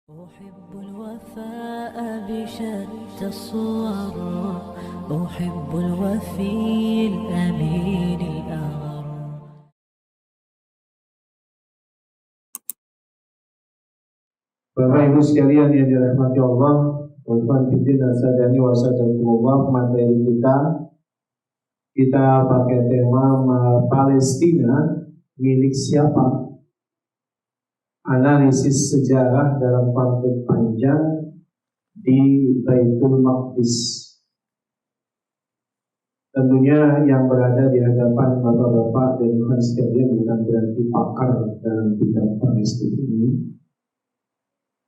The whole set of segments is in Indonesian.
أحب الوفاء بشتى الصور، أحب الوفي الأمين الأغر. Bapak Ibu sekalian yang dirahmati Allah, Tuhan Fiddin Asadani Wasadakumullah, materi kita pakai tema Palestina milik siapa? Analisis sejarah dalam konflik panjang di Baitul Maqdis. Tentunya yang berada di hadapan bapak-bapak dan ikhwan sekalian bukan berarti pakar dalam bidang Palestina ini,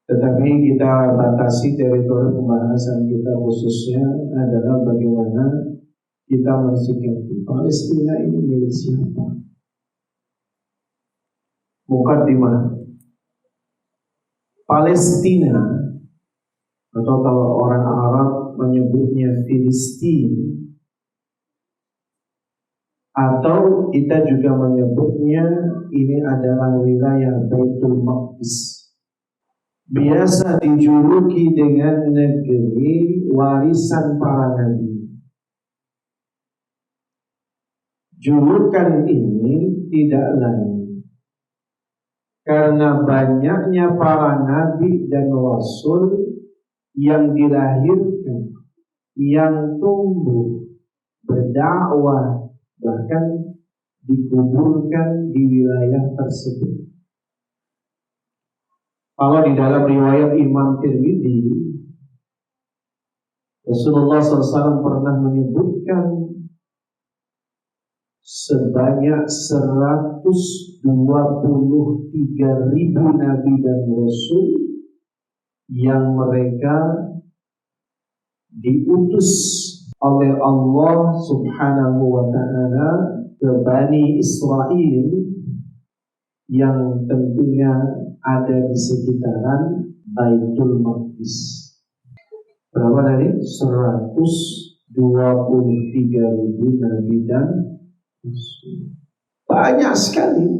tetapi kita batasi teritori pembahasan kita khususnya adalah bagaimana kita mensikapi Palestina ini milik siapa. Mukaddimah. Palestina, atau kalau orang Arab menyebutnya Filistin, atau kita juga menyebutnya ini adalah wilayah Baitul Maqdis, biasa dijuluki dengan negeri warisan para nabi. Julukan ini tidak lain karena banyaknya para nabi dan rasul yang dilahirkan, yang tumbuh, berdakwah, bahkan dikuburkan di wilayah tersebut. Kalau di dalam riwayat Imam Tirmidzi, Rasulullah SAW pernah menyebutkan sebanyak 123.000 nabi dan rasul yang mereka diutus oleh Allah Subhanahu wa ta'ala ke Bani Israel yang tentunya ada di sekitaran Baitul Maqdis. Berapa tadi? 123.000 nabi dan banyak sekali.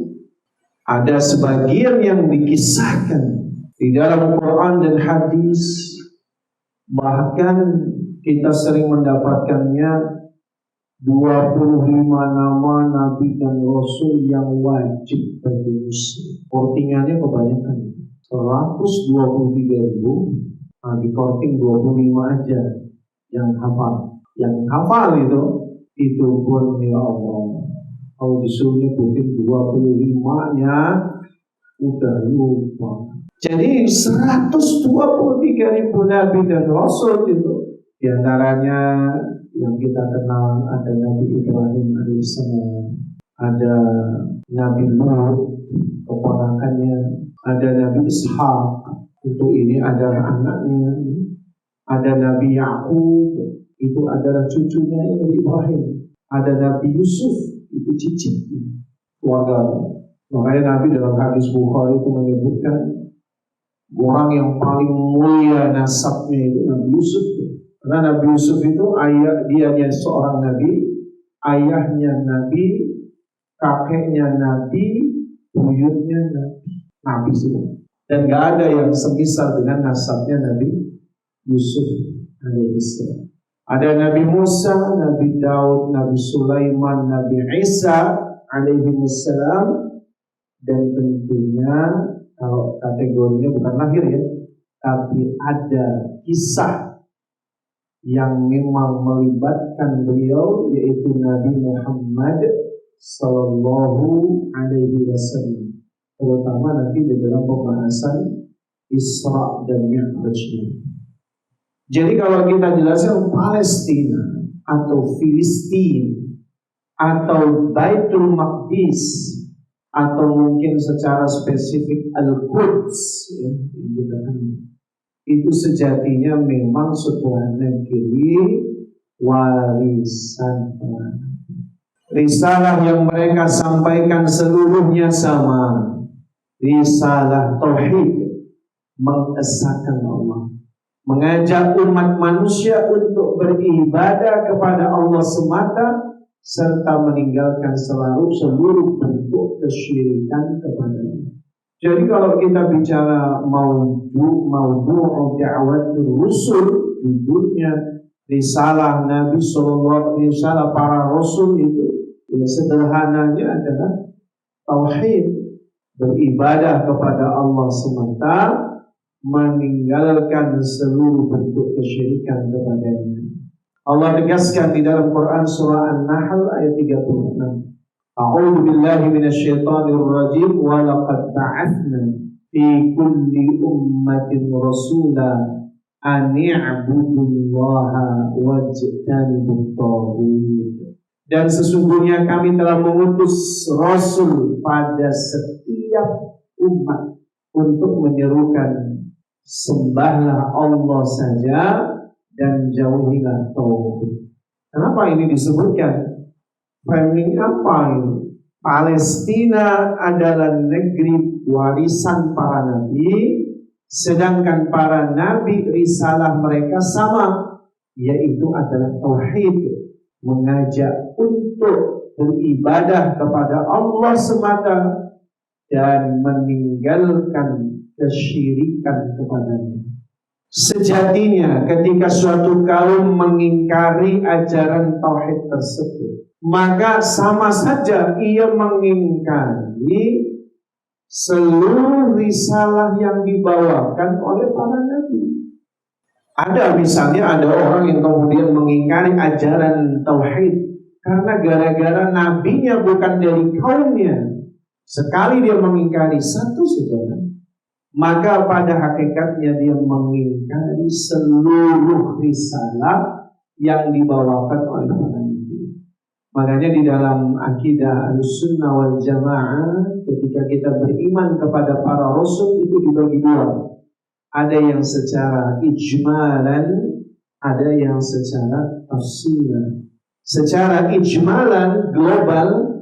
Ada sebagian yang dikisahkan di dalam Quran dan hadis, bahkan kita sering mendapatkannya 25 nama nabi dan rasul yang wajib bagi muslim. Kortingannya kebanyakan 123.000, di korting 25 aja yang hafal. Yang hafal itu pun ya Allah, kalau disuruh nyebutin 25-nya udah lupa. Jadi 123.000 nabi dan rasul itu, di antaranya yang kita kenal ada Nabi Ibrahim alaihissalam, ada Nabi Nuh keponakannya, ada Nabi Ishak, untuk ini adalah anaknya, ada Nabi Yakub, itu adalah cucunya Nabi Ibrahim, ada Nabi Yusuf, itu cicitnya, keluarga. Makanya Nabi dalam hadis Bukhari itu menyebutkan orang yang paling mulia nasabnya itu Nabi Yusuf. Karena Nabi Yusuf itu dianya seorang nabi, ayahnya nabi, kakeknya nabi, buyutnya nabi semua. Dan gak ada yang semisal dengan nasabnya Nabi Yusuf alaihissalam. Ada Nabi Musa, Nabi Daud, Nabi Sulaiman, Nabi Isa alaihissalam, dan tentunya kalau kategorinya bukan lahir ya, tapi ada kisah yang memang melibatkan beliau, yaitu Nabi Muhammad Sallallahu Alaihi Wasallam, terutama nanti di dalam pembahasan Isra dan Mi'raj. Jadi kalau kita jelaskan Palestina atau Filistin atau Baitul Maqdis, atau mungkin secara spesifik Al-Quds ya, itu sejatinya memang sebuah negeri warisan. Risalah yang mereka sampaikan seluruhnya sama, risalah tauhid, mengesahkan Allah, mengajak umat manusia untuk beribadah kepada Allah semata, serta meninggalkan seluruh bentuk kesyirikan kepadanya. Jadi kalau kita bicara maudu' da'watir rusul, judulnya risalah Nabi Sallallahu risalah para Rasul itu, ya sederhananya adalah tauhid, beribadah kepada Allah semata, meninggalkan seluruh bentuk kesyirikan kepadanya. Allah tegaskan di dalam Quran surah An-Nahl ayat 36. A'udzu billahi minasyaitonir rajim wa laqad ba'atsna fi kulli ummatin rasula an i'budullaha wajtanibut taghut. Dan sesungguhnya kami telah mengutus rasul pada setiap umat untuk menyerukan sembahlah Allah saja dan jauhilah tauhid. Kenapa ini disebutkan? Framing apa ini? Palestina adalah negeri warisan para nabi, sedangkan para nabi risalah mereka sama, yaitu adalah tauhid, mengajak untuk beribadah kepada Allah semata dan meninggalkan kesyirikan kepadanya. Sejatinya ketika suatu kaum mengingkari ajaran tauhid tersebut, maka sama saja ia mengingkari seluruh risalah yang dibawakan oleh para nabi. Ada orang yang kemudian mengingkari ajaran tauhid karena gara-gara nabinya bukan dari kaumnya. Sekali dia mengingkari satu saja, maka pada hakikatnya dia mengingkari seluruh risalah yang dibawakan oleh para nabi. Makanya di dalam akidah Ahlussunnah wal Jamaah, ketika kita beriman kepada para rasul itu dibagi dua. Ada yang secara ijmalan, ada yang secara tafsilan. Secara ijmalan global,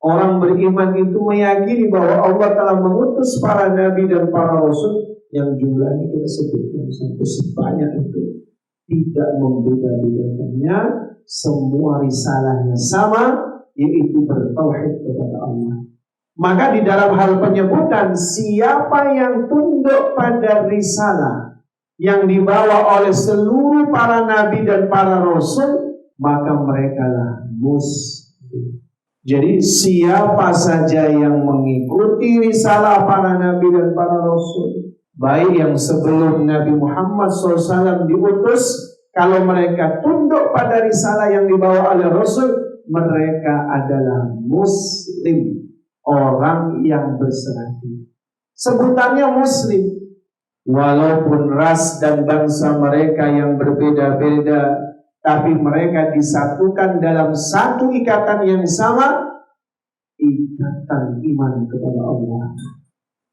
orang beriman itu meyakini bahwa Allah telah mengutus para nabi dan para rasul yang jumlahnya kita sebutkan sampai sebanyak itu, tidak membeda-bedakannya. Semua risalahnya sama, yaitu bertauhid kepada Allah. Maka di dalam hal penyebutan siapa yang tunduk pada risalah yang dibawa oleh seluruh para nabi dan para rasul, maka mereka lah muslim. Jadi siapa saja yang mengikuti risalah para nabi dan para rasul, baik yang sebelum Nabi Muhammad SAW diutus, kalau mereka tunduk pada risalah yang dibawa oleh Rasul, mereka adalah muslim, orang yang berserah diri. Sebutannya muslim, walaupun ras dan bangsa mereka yang berbeda-beda, tapi mereka disatukan dalam satu ikatan yang sama, ikatan iman kepada Allah.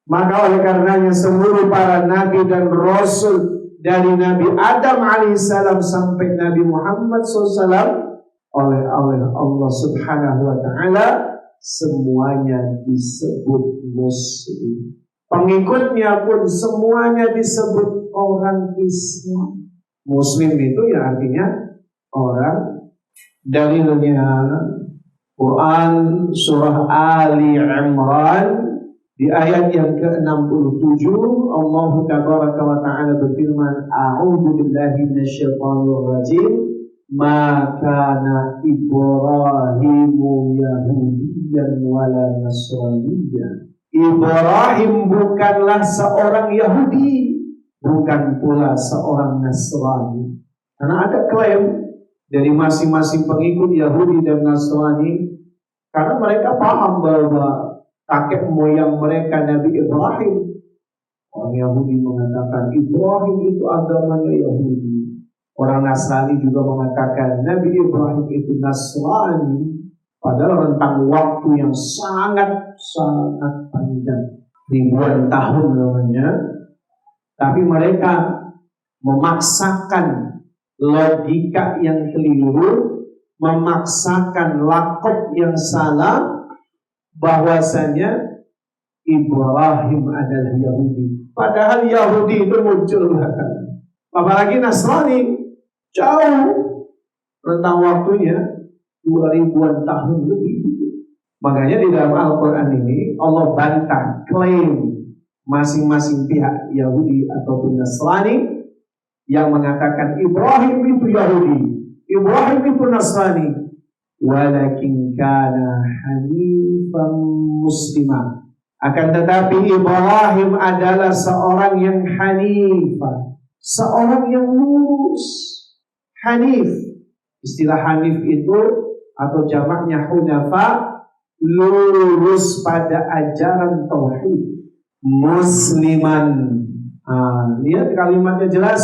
Maka oleh karenanya seluruh para nabi dan rasul, dari Nabi Adam alaihissalam sampai Nabi Muhammad SAW, oleh Allah subhanahu wa ta'ala, semuanya disebut muslim. Pengikutnya pun semuanya disebut orang Islam. Muslim itu ya artinya orang. Dalilnya Quran surah Ali Imran di ayat yang ke-67, Allah tabaraka wa ta'ala berfirman, A'udzu billahi minasyaitonir rajim, ma kana Ibrahimu Yahudiyan wala Nasraniyyan. Ibrahim bukanlah seorang Yahudi, bukan pula seorang Nasrani. Karena ada klaim dari masing-masing pengikut Yahudi dan Nasrani, karena mereka paham bahwa kakek moyang mereka Nabi Ibrahim. Orang Yahudi mengatakan Ibrahim itu agamanya Yahudi. Orang Nasrani juga mengatakan Nabi Ibrahim itu Nasrani. Padahal rentang waktu yang sangat panjang, ribuan tahun namanya. Tapi mereka memaksakan logika yang keliru, memaksakan lakop yang salah, bahwasanya Ibrahim adalah Yahudi. Padahal Yahudi itu muncul belakangan. Apalagi Nasrani jauh rentang waktunya 2000-an tahun lebih. Makanya di dalam Al-Quran ini Allah bantah klaim masing-masing pihak Yahudi ataupun Nasrani yang mengatakan Ibrahim itu Yahudi, Ibrahim itu Nasrani, walakin kana hanifan muslimah. Akan tetapi Ibrahim adalah seorang yang hanifah, seorang yang lurus. Hanif, istilah hanif itu atau jamaknya hunafa, lurus pada ajaran tauhid. Musliman, lihat kalimatnya jelas,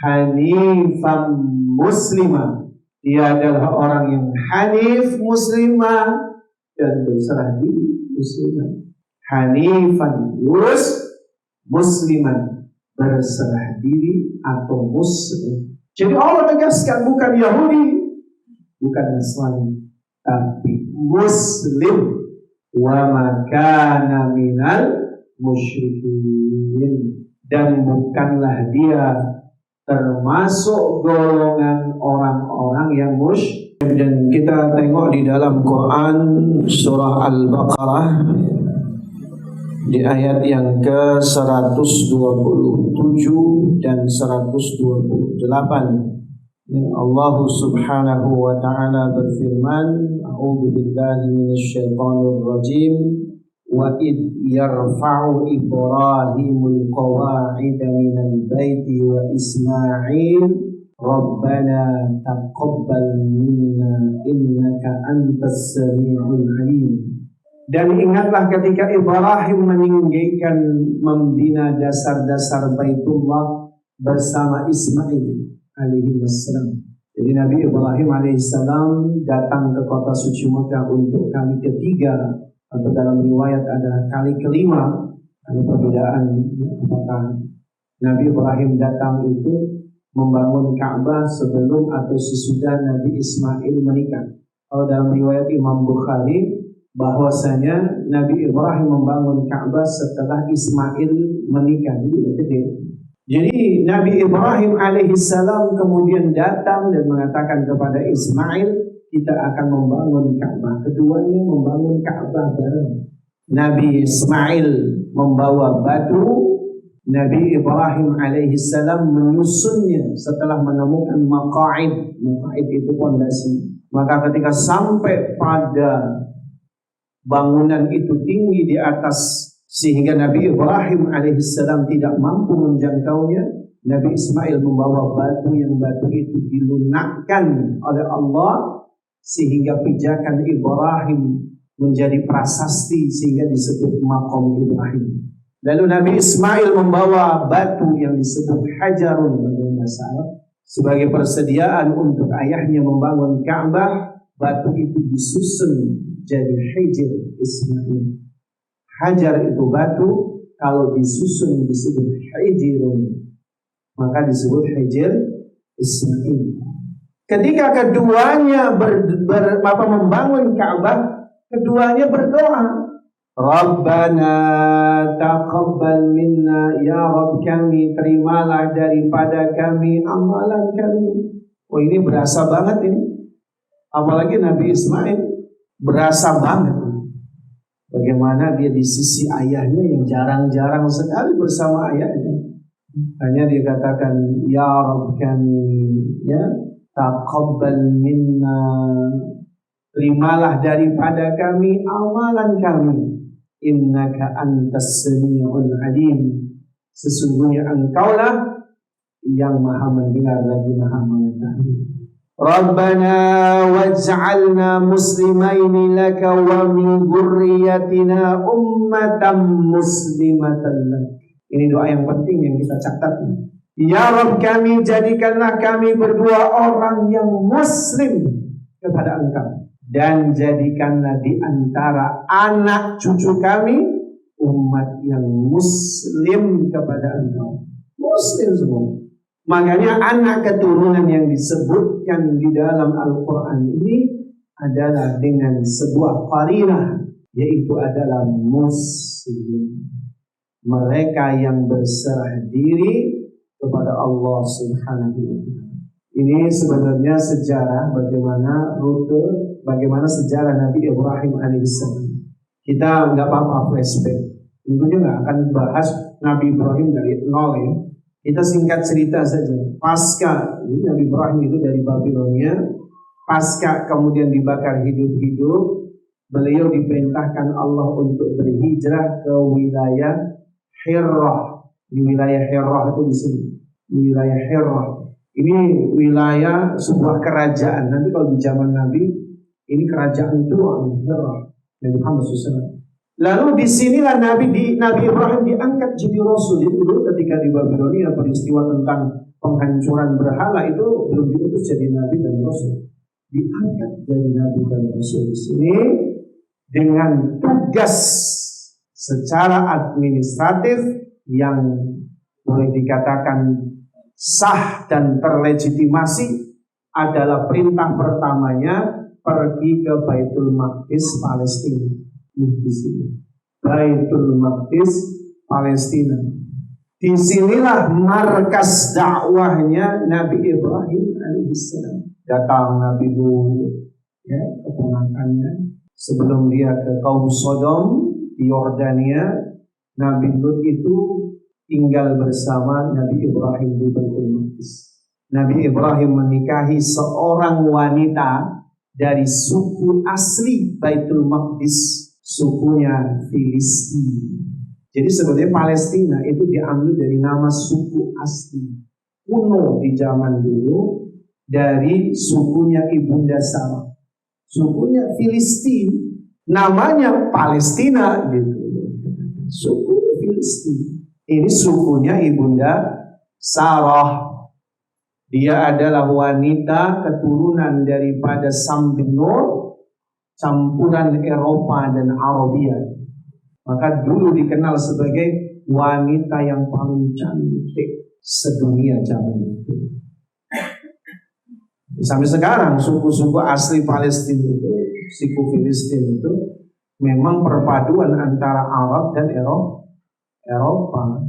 hanifan musliman. Dia adalah orang yang hanif muslimah dan berserah diri muslimah. Hanifan lurus, musliman berserah diri atau muslim. Jadi Allah tegaskan bukan Yahudi, bukan Nasrani, tapi muslim. Wa makana minal musyrikin, dan bukanlah dia termasuk golongan orang-orang yang musyrik. Dan kita tengok di dalam Quran surah Al-Baqarah di ayat yang ke-127 dan 128. Allah subhanahu wa ta'ala berfirman, A'udzu billahi minasyaitonir rajim, wa id yarfa'u Ibrahimul qawa'ida minal baiti wa Ismail Rabbana taqabbal minna innaka antas sami'ul alim. Dan ingatlah ketika Ibrahim meninggikan membina dasar-dasar Baitullah bersama Ismail alaihi wassalam. Jadi Nabi Ibrahim alaihi salam datang ke kota suci Mekah untuk kali ketiga, atau dalam riwayat ada kali kelima. Ada perbedaan apakah Nabi Ibrahim datang itu membangun Ka'bah sebelum atau sesudah Nabi Ismail menikah. Kalau dalam riwayat Imam Bukhari bahwasanya Nabi Ibrahim membangun Ka'bah setelah Ismail menikah, jadi udah gede. Jadi Nabi Ibrahim alaihissalam kemudian datang dan mengatakan kepada Ismail, kita akan membangun Ka'bah. Keduanya membangun Ka'bah bareng. Nabi Ismail membawa batu, Nabi Ibrahim alaihissalam menyusunnya setelah menemukan maqa'id. Maqa'id itu pondasi. Maka ketika sampai pada bangunan itu tinggi di atas sehingga Nabi Ibrahim alaihissalam tidak mampu menjangkaunya, Nabi Ismail membawa batu yang batu itu dilunakkan oleh Allah sehingga pijakan Ibrahim menjadi prasasti sehingga disebut maqam Ibrahim. Lalu Nabi Ismail membawa batu yang disebut hajarun dalam bahasa Arab sebagai persediaan untuk ayahnya membangun Ka'bah. Batu itu disusun jadi hijr Ismail. Hajar itu batu, kalau disusun disebut hijrun, maka disebut hijr Ismail. Ketika keduanya membangun Ka'bah, keduanya berdoa, Rabbana taqabbal minna, ya Rabb kami, terimalah daripada kami amalan kami. Oh, ini berasa banget ini. Apalagi Nabi Ismail berasa banget bagaimana dia di sisi ayahnya yang jarang-jarang sekali bersama ayahnya. Hanya dia katakan, ya Rabb kami, ya taqabbal minna, terimalah daripada kami amalan kami, innaka antas sami'ul alim, sesungguhnya engkaulah yang maha mendengar lagi maha mengetahui. Rabbana waj'alna muslimaini laka wa min dzurriyyatina ummatan muslimatan lak. Ini doa yang penting yang kita catat. Ya Rabb kami, jadikanlah kami berdua orang yang muslim kepada Engkau, dan jadikanlah di antara anak cucu kami umat yang muslim kepada Engkau. Muslim semua. Makanya anak keturunan yang disebutkan di dalam Al-Quran ini adalah dengan sebuah qarinah, yaitu adalah muslim. Mereka yang berserah diri kepada Allah Subhanahu wa ta'ala. Ini sebenarnya sejarah bagaimana sejarah Nabi Ibrahim alaihissalam. Kita nggak apa-apa flashback Tentunya nggak akan bahas Nabi Ibrahim dari nol ya. Kita singkat cerita saja. Pasca Nabi Ibrahim itu dari Babilonia, pasca kemudian dibakar hidup-hidup, beliau diperintahkan Allah untuk berhijrah ke wilayah Hirrah. Di wilayah Hirrah itu di sini. Di wilayah Hirrah. Ini wilayah sebuah kerajaan. Nanti kalau di zaman Nabi, ini kerajaan tua Hirrah. Nabi Muhammad SAW. Lalu disinilah Nabi Ibrahim diangkat jadi Rasul. Jadi dulu ketika di Babilonia peristiwa tentang penghancuran berhala itu belum diutus jadi Nabi dan Rasul. Diangkat jadi Nabi dan Rasul di sini dengan tugas secara administratif yang boleh dikatakan sah dan terlegitimasi adalah perintah pertamanya pergi ke Baitul Maqdis Palestina. Di sini Baitul Maqdis Palestina. Disinilah markas dakwahnya Nabi Ibrahim alaihissalam. Datang Nabi Lut, ya, keponakannya. Sebelum dia ke kaum Sodom di Yordania, Nabi Lut itu tinggal bersama Nabi Ibrahim di Baitul Maqdis. Nabi Ibrahim menikahi seorang wanita dari suku asli Baitul Maqdis. Sukunya Filistin. Jadi sebenarnya Palestina itu diambil dari nama suku asli kuno di zaman dulu dari sukunya Ibunda Sarah. Sukunya Filistin, namanya Palestina gitu. Suku Filistin. Ini sukunya Ibunda Sarah. Dia adalah wanita keturunan daripada Sam bin Nur, campuran Eropa dan Arabia. Maka dulu dikenal sebagai wanita yang paling cantik sedunia zaman itu. Sampai sekarang suku-suku asli Palestina itu, suku Filistin itu memang perpaduan antara Arab dan Eropa.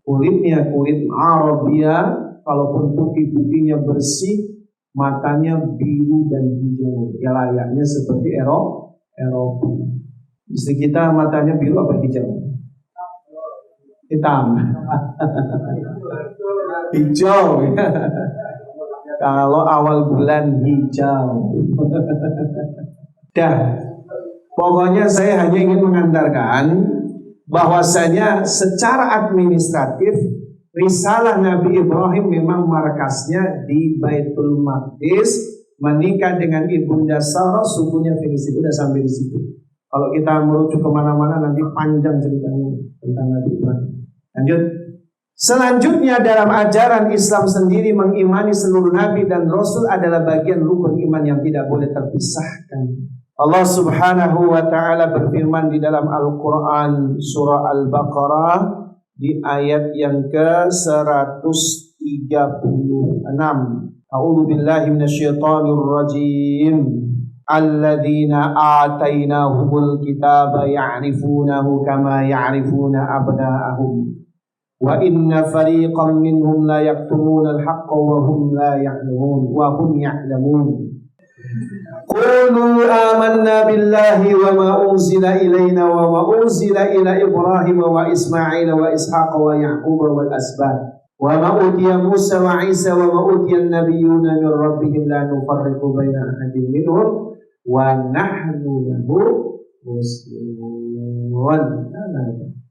Kulitnya kulit Arabia, kalaupun putih-putihnya bersih, matanya biru dan hijau, ya layaknya seperti Eropa. Istri kita matanya biru apa hijau? Hitam. Hijau. Kalau awal bulan hijau. Dah. Pokoknya saya hanya ingin mengantarkan bahwasanya secara administratif risalah Nabi Ibrahim memang markasnya di Baitul Maqdis, menikah dengan Ibunda Sarah, sukunya Filistin. Sudah sampai di situ. Kalau kita merujuk kemana-mana nanti panjang ceritanya tentang Nabi Ibrahim. Lanjut. Selanjutnya dalam ajaran Islam sendiri mengimani seluruh Nabi dan Rasul adalah bagian rukun iman yang tidak boleh terpisahkan. Allah Subhanahu wa ta'ala berfirman di dalam Al-Quran surah Al-Baqarah di ayat yang ke-136. A'udzu billahi minasyaitonir rajim. Alladzina atainahumul kitaba ya'rifunahu kama ya'rifuna abna'ahum. Wa inna fariqan minhum la yaktumuna al-haqqa wa hum la ya'lamun wa hum ya'lamun. Qulu amanna billahi wa ma unzila ilayna wa ma unzila ila Ibrahim wa Ismail wa Ishaq wa Yaqub wal asbat wa ma utiya Musa wa Isa wa ma utiya an-nabiyyuna min rabbihim la nufarriqu baina ahadin minhum wa nahnu lahu muslimun.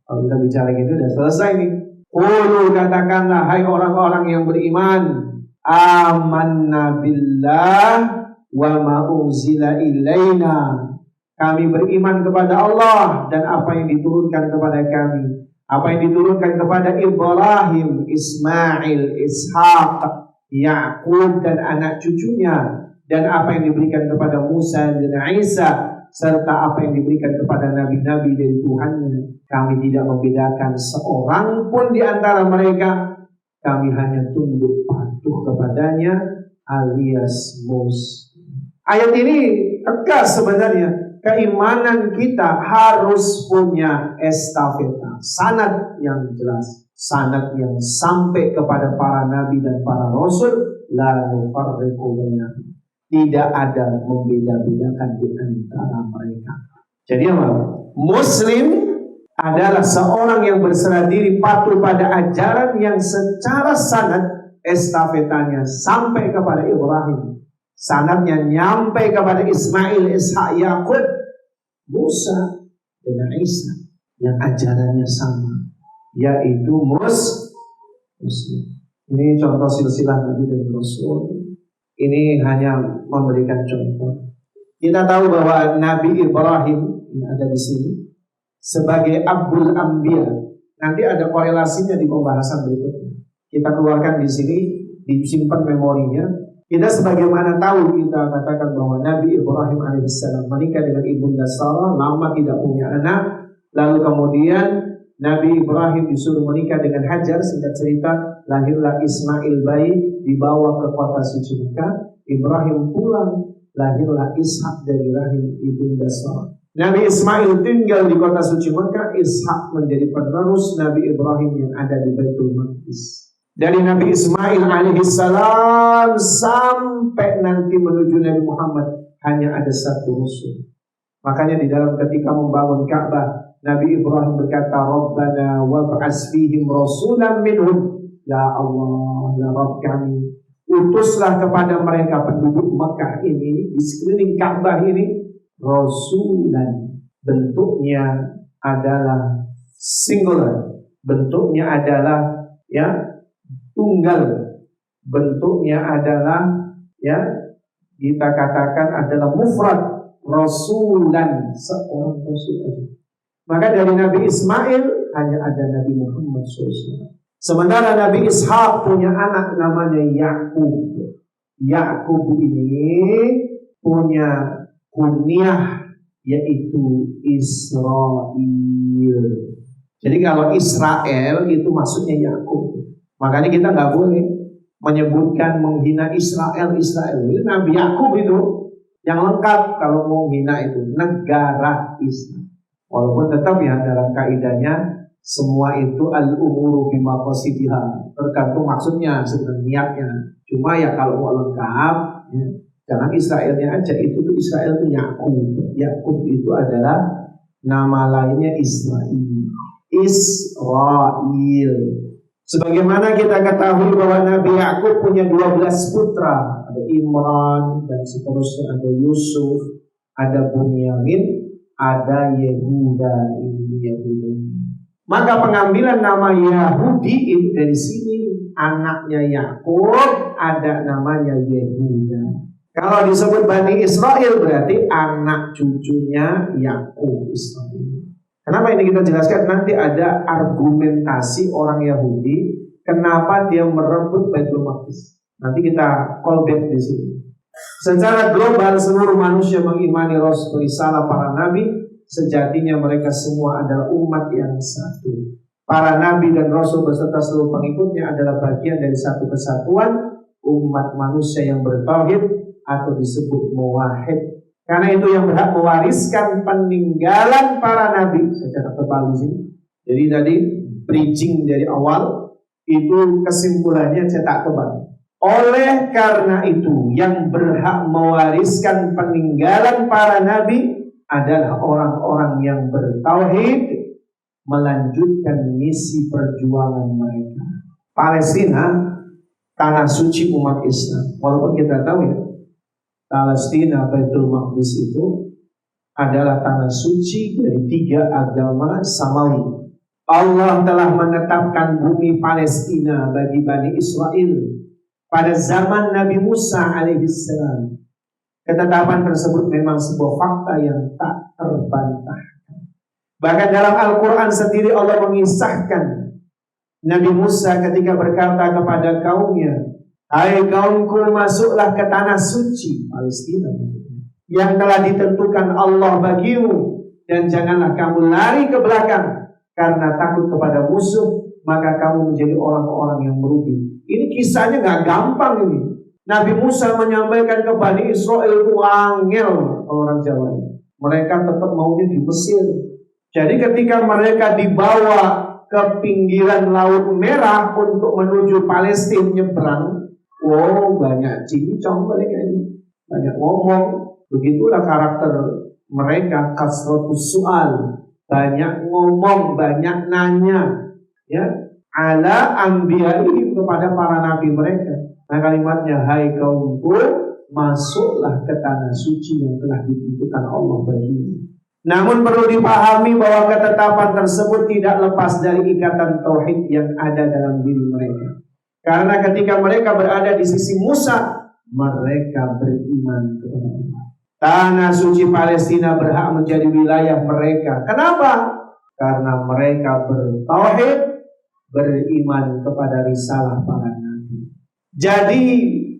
Kalau kita bicara gitu udah selesai nih. Qulu, katakanlah hai orang-orang yang beriman, amanna billah wa ma unzila ilaina. Kami beriman kepada Allah dan apa yang diturunkan kepada kami, apa yang diturunkan kepada Ibrahim, Ismail, Ishaq, Yaqub dan anak cucunya, dan apa yang diberikan kepada Musa dan Isa, serta apa yang diberikan kepada nabi-nabi dari Tuhannya. Kami tidak membedakan seorang pun di antara mereka. Kami hanya tunduk patuh kepadanya alias Muslim. Ayat ini tegas sebenarnya. Keimanan kita harus punya estafeta, sanad yang jelas, sanad yang sampai kepada para nabi dan para rasul. La nufarriqu bainahum. Tidak ada membeda-bedakan di antara mereka. Jadi apa? Muslim adalah seorang yang berserah diri patuh pada ajaran yang secara sanad estafetanya sampai kepada Ibrahim, sanadnya nyampe kepada Ismail, Ishak, Yakub, Musa dengan Isa, yang ajarannya sama, yaitu Muslim. Ini contoh silsilah Nabi dan Rasul. Ini hanya memberikan contoh. Kita tahu bahwa Nabi Ibrahim ini ada di sini sebagai Abul Anbiya. Nanti ada korelasinya di pembahasan berikutnya. Kita keluarkan di sini, disimpan memorinya. Kita sebagaimana tahu, kita katakan bahwa Nabi Ibrahim alaihissalam menikah dengan ibunda Sarah, lama tidak punya anak. Lalu kemudian Nabi Ibrahim disuruh menikah dengan Hajar. Singkat cerita, lahirlah Ismail bayi, dibawa ke kota suci Mekah. Ibrahim pulang, lahirlah Ishak dari rahim ibunda Sarah. Nabi Ismail tinggal di kota suci Mekah. Ishak menjadi penerus Nabi Ibrahim yang ada di Baitul Maqdis. Dari Nabi Ismail alaihissalam sampai nanti menuju Nabi Muhammad hanya ada satu rasul. Makanya di dalam ketika membangun Ka'bah, Nabi Ibrahim berkata, Rabbana wab'as fihim rasulan minhum. Ya Allah, ya Rabb kami, utuslah kepada mereka penduduk Mekah ini, di sekeliling Ka'bah ini, rasulan. Bentuknya adalah singular, bentuknya adalah tunggal, bentuknya adalah kita katakan adalah mufrad, rasulan, seorang rasul aja. Maka dari Nabi Ismail hanya ada Nabi Muhammad SAW. Sementara Nabi Ishak punya anak namanya Yakub. Yakub ini punya kunyah yaitu Israel. Jadi kalau Israel itu maksudnya Yakub. Makanya kita nggak boleh menyebutkan menghina Israel. Ini Nabi Yakub itu yang lengkap kalau mau menghina itu negara Israel. Walaupun tetap dalam kaidahnya semua itu al-umuru bima qasidiha, tergantung maksudnya, sebenarnya niatnya. Cuma kalau mau lengkap jangan Israelnya aja. Itu tuh Israel itu Yakub. Yakub itu adalah nama lainnya Israel. Sebagaimana kita ketahui bahwa Nabi Yakub punya 12 putra, ada Imran dan seterusnya, ada Yusuf, ada Bunyamin, ada Yehuda. Ini Yehuda. Maka pengambilan nama Yahudi itu dari sini, anaknya Yakub ada namanya Yehuda. Kalau disebut Bani Israel berarti anak cucunya Yakub Israel. Kenapa ini kita jelaskan? Nanti ada argumentasi orang Yahudi kenapa dia merebut Baitul Maqdis. Nanti kita callback di sini. Secara global seluruh manusia mengimani Rasul risalah para nabi. Sejatinya mereka semua adalah umat yang satu. Para nabi dan rasul beserta seluruh pengikutnya adalah bagian dari satu kesatuan umat manusia yang bertauhid atau disebut muwahhid. Karena itu yang berhak mewariskan peninggalan para nabi secara tebal di sini. Jadi tadi bridging dari awal itu kesimpulannya cetak tebal. Oleh karena itu yang berhak mewariskan peninggalan para nabi adalah orang-orang yang bertauhid, melanjutkan misi perjuangan mereka. Palestina, tanah suci umat Islam. Walaupun kita tahu Palestina, Baitul Maqdis itu adalah tanah suci dari 3 agama samawi. Allah telah menetapkan bumi Palestina bagi Bani Israel pada zaman Nabi Musa alaihissalam. Ketetapan tersebut memang sebuah fakta yang tak terbantahkan. Bahkan dalam Al-Quran sendiri Allah mengisahkan Nabi Musa ketika berkata kepada kaumnya, hai kaumku, masuklah ke tanah suci Palestina yang telah ditentukan Allah bagimu, dan janganlah kamu lari ke belakang karena takut kepada musuh, maka kamu menjadi orang-orang yang merugi. Ini kisahnya gak gampang ini. Nabi Musa menyampaikan ke Bani Israel itu angel orang Jawa. Mereka tetap maunya di Mesir. Jadi ketika mereka dibawa ke pinggiran Laut Merah untuk menuju Palestina nyebrang, banyak cincong mereka ini, banyak ngomong. Begitulah karakter mereka, kasratus su'al, banyak ngomong, banyak nanya, ya, ala anbiyaihim, kepada para nabi mereka. Nah kalimatnya, hai kaumku, masuklah ke tanah suci yang telah ditentukan Allah bagimu. Namun perlu dipahami bahwa ketetapan tersebut tidak lepas dari ikatan tauhid yang ada dalam diri mereka. Karena ketika mereka berada di sisi Musa, mereka beriman kepada Allah. Tanah suci Palestina berhak menjadi wilayah mereka. Kenapa? Karena mereka bertauhid, beriman kepada risalah para nabi. Jadi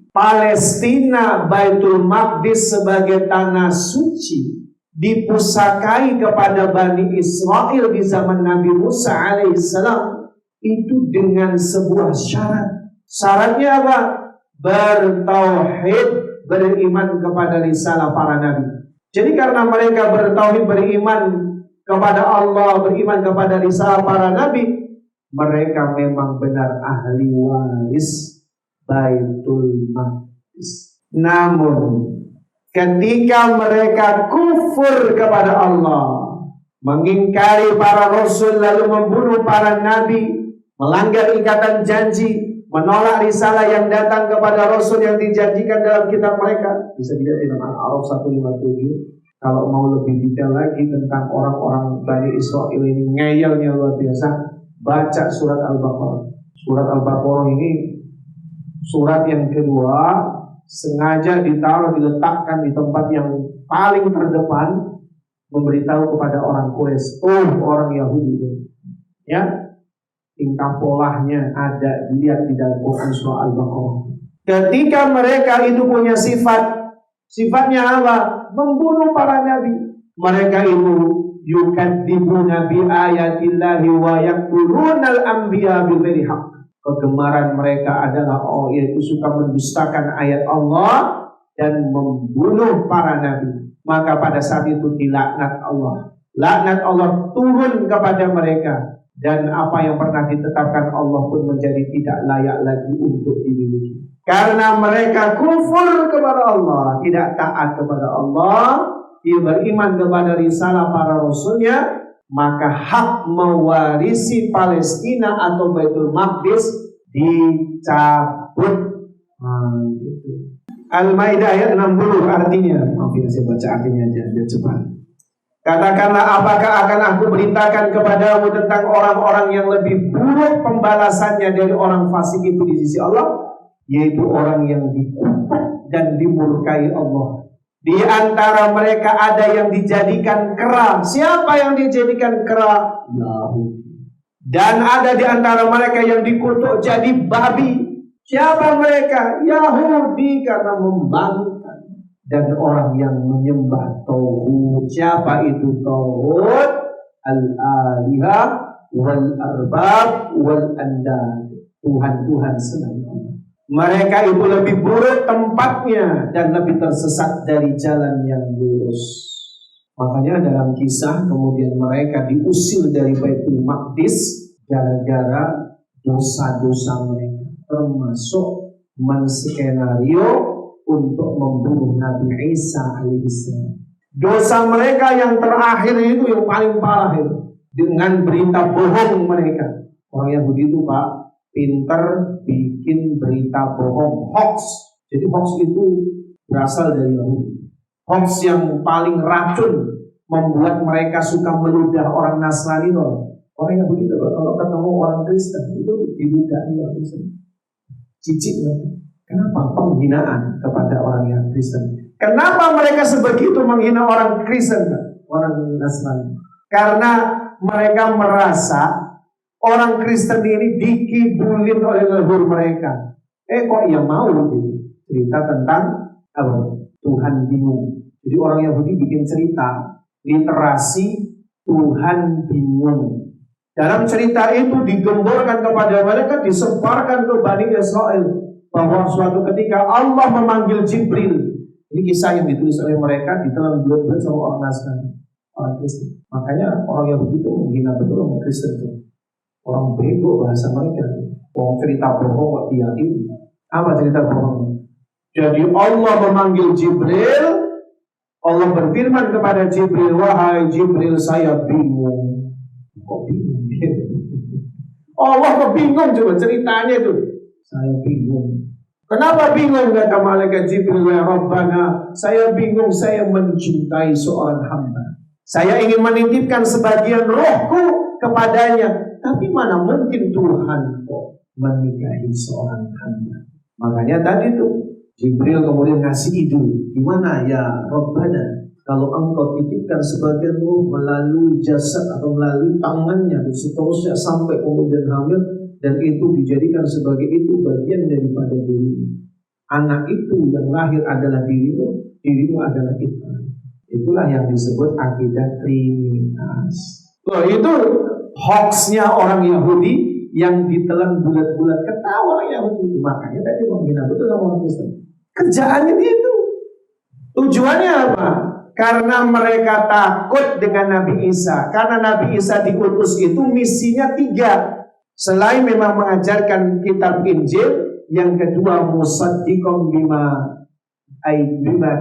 Palestina, Baitul Maqdis sebagai tanah suci dipusakai kepada Bani Israel di zaman Nabi Musa alaihissalam itu dengan sebuah syarat. Syaratnya apa? Bertauhid, beriman kepada risalah para nabi. Jadi karena mereka bertauhid, beriman kepada Allah, beriman kepada risalah para nabi, mereka memang benar ahli waris Baitul Maqdis. Namun ketika mereka kufur kepada Allah, mengingkari para rasul, lalu membunuh para nabi, melanggar ikatan janji, menolak risalah yang datang kepada Rasul yang dijanjikan dalam kitab mereka. Bisa dilihat di dalam Al-A'raf 157. Kalau mau lebih detail lagi tentang orang-orang Bani Israel ini ngeyelnya luar biasa, baca surat Al-Baqarah. Surat Al-Baqarah ini surat yang kedua, sengaja diletakkan di tempat yang paling terdepan, memberitahu kepada orang Quraisy, orang Yahudi itu, ya, tingkah polahnya ada dilihat di dalam Quran surah Al-Baqarah. Ketika mereka itu punya sifatnya apa? Membunuh para nabi. Mereka itu yukadzibuna bi ayatillahi wa yaqtulunal anbiya bighairi haqq. Kegemaran mereka adalah yaitu suka mendustakan ayat Allah dan membunuh para nabi. Maka pada saat itu dilaknat Allah. Laknat Allah turun kepada mereka. Dan apa yang pernah ditetapkan Allah pun menjadi tidak layak lagi untuk dimiliki. Karena mereka kufur kepada Allah, tidak taat kepada Allah, dia beriman kepada risalah para rasulnya, maka hak mewarisi Palestina atau Baitul Maqdis dicabut. Al-Maidah ayat 60 artinya, maafin saya baca artinya aja biar cepat. Katakanlah, apakah akan aku beritakan kepadamu tentang orang-orang yang lebih buruk pembalasannya dari orang fasik itu di sisi Allah, yaitu orang yang dikutuk dan dimurkai Allah. Di antara mereka ada yang dijadikan kera. Siapa yang dijadikan kera? Yahudi. Dan ada di antara mereka yang dikutuk jadi babi. Siapa mereka? Yahudi, karena membangkang. Dan orang yang menyembah tauhid. Siapa itu tauhid? Al-alihah wal arbab wal andad. Tuhan-Tuhan selain Allah. Mereka itu lebih buruk tempatnya dan lebih tersesat dari jalan yang lurus. Makanya dalam kisah kemudian mereka diusir dari Baitul Maqdis gara-gara dosa-dosa mereka, termasuk menskenario untuk membunuh Nabi Isa alaihissalam. Dosa mereka yang terakhir itu yang paling parah itu, dengan berita bohong mereka. Orang Yahudi itu Pak pinter bikin berita bohong, hoax. Jadi hoax itu berasal dari Yahudi. Hoax yang paling racun, membuat mereka suka meludah orang Nasrani. Orang Yahudi itu kalau ketemu orang Kristen itu diludahi orang Kristen. Cicik mereka. Kenapa? Penghinaan kepada orang yang Kristen. Kenapa mereka sebegitu menghina orang Kristen, orang Nasrani? Karena mereka merasa orang Kristen ini dikibulin oleh leluhur mereka. Kok ia mau gitu? Cerita tentang apa? Tuhan bingung. Jadi orang Yahudi bikin cerita literasi Tuhan bingung. Dalam cerita itu digemborkan kepada mereka, disebarkan ke Bani Israel, bahwa suatu ketika Allah memanggil Jibril. Ini kisah yang ditulis oleh mereka, ditelan bulat-bulat sama orang Nasrani, orang Kristen. Makanya orang Yahudi itu menghina betul orang Kristen itu. Orang bego bahasa mereka. Orang cerita bohong kok diyakini. Apa cerita bohong? Jadi Allah memanggil Jibril Allah berfirman kepada Jibril, wahai Jibril, saya bingung. Kok bingung? Allah kok bingung, coba ceritanya itu. Saya bingung. Kenapa bingung, kata malaikat Jibril, ya Rabbana, saya bingung, saya mencintai seorang hamba. Saya ingin menitipkan sebagian rohku kepadanya, tapi mana mungkin Tuhan kok menikahi seorang hamba. Makanya tadi tuh Jibril kemudian ngasih ide, gimana ya Rabbana, kalau engkau titipkan sebagian roh melalui jasad atau melalui tangannya dan seterusnya sampai kemudian hamil, dan itu dijadikan sebagai itu bagian daripada dirimu. Anak itu yang lahir adalah dirimu, dirimu adalah kita. Itulah yang disebut akidah Trinitas. Loh, itu hoaxnya orang Yahudi yang ditelan bulat-bulat, ketawa Yahudi. Makanya tadi menghina betul sama orang Kristen. Kerjaannya itu. Tujuannya apa? Karena mereka takut dengan Nabi Isa. Karena Nabi Isa diutus itu misinya 3. Selain memang mengajarkan kitab Injil, yang kedua musaddiqan bima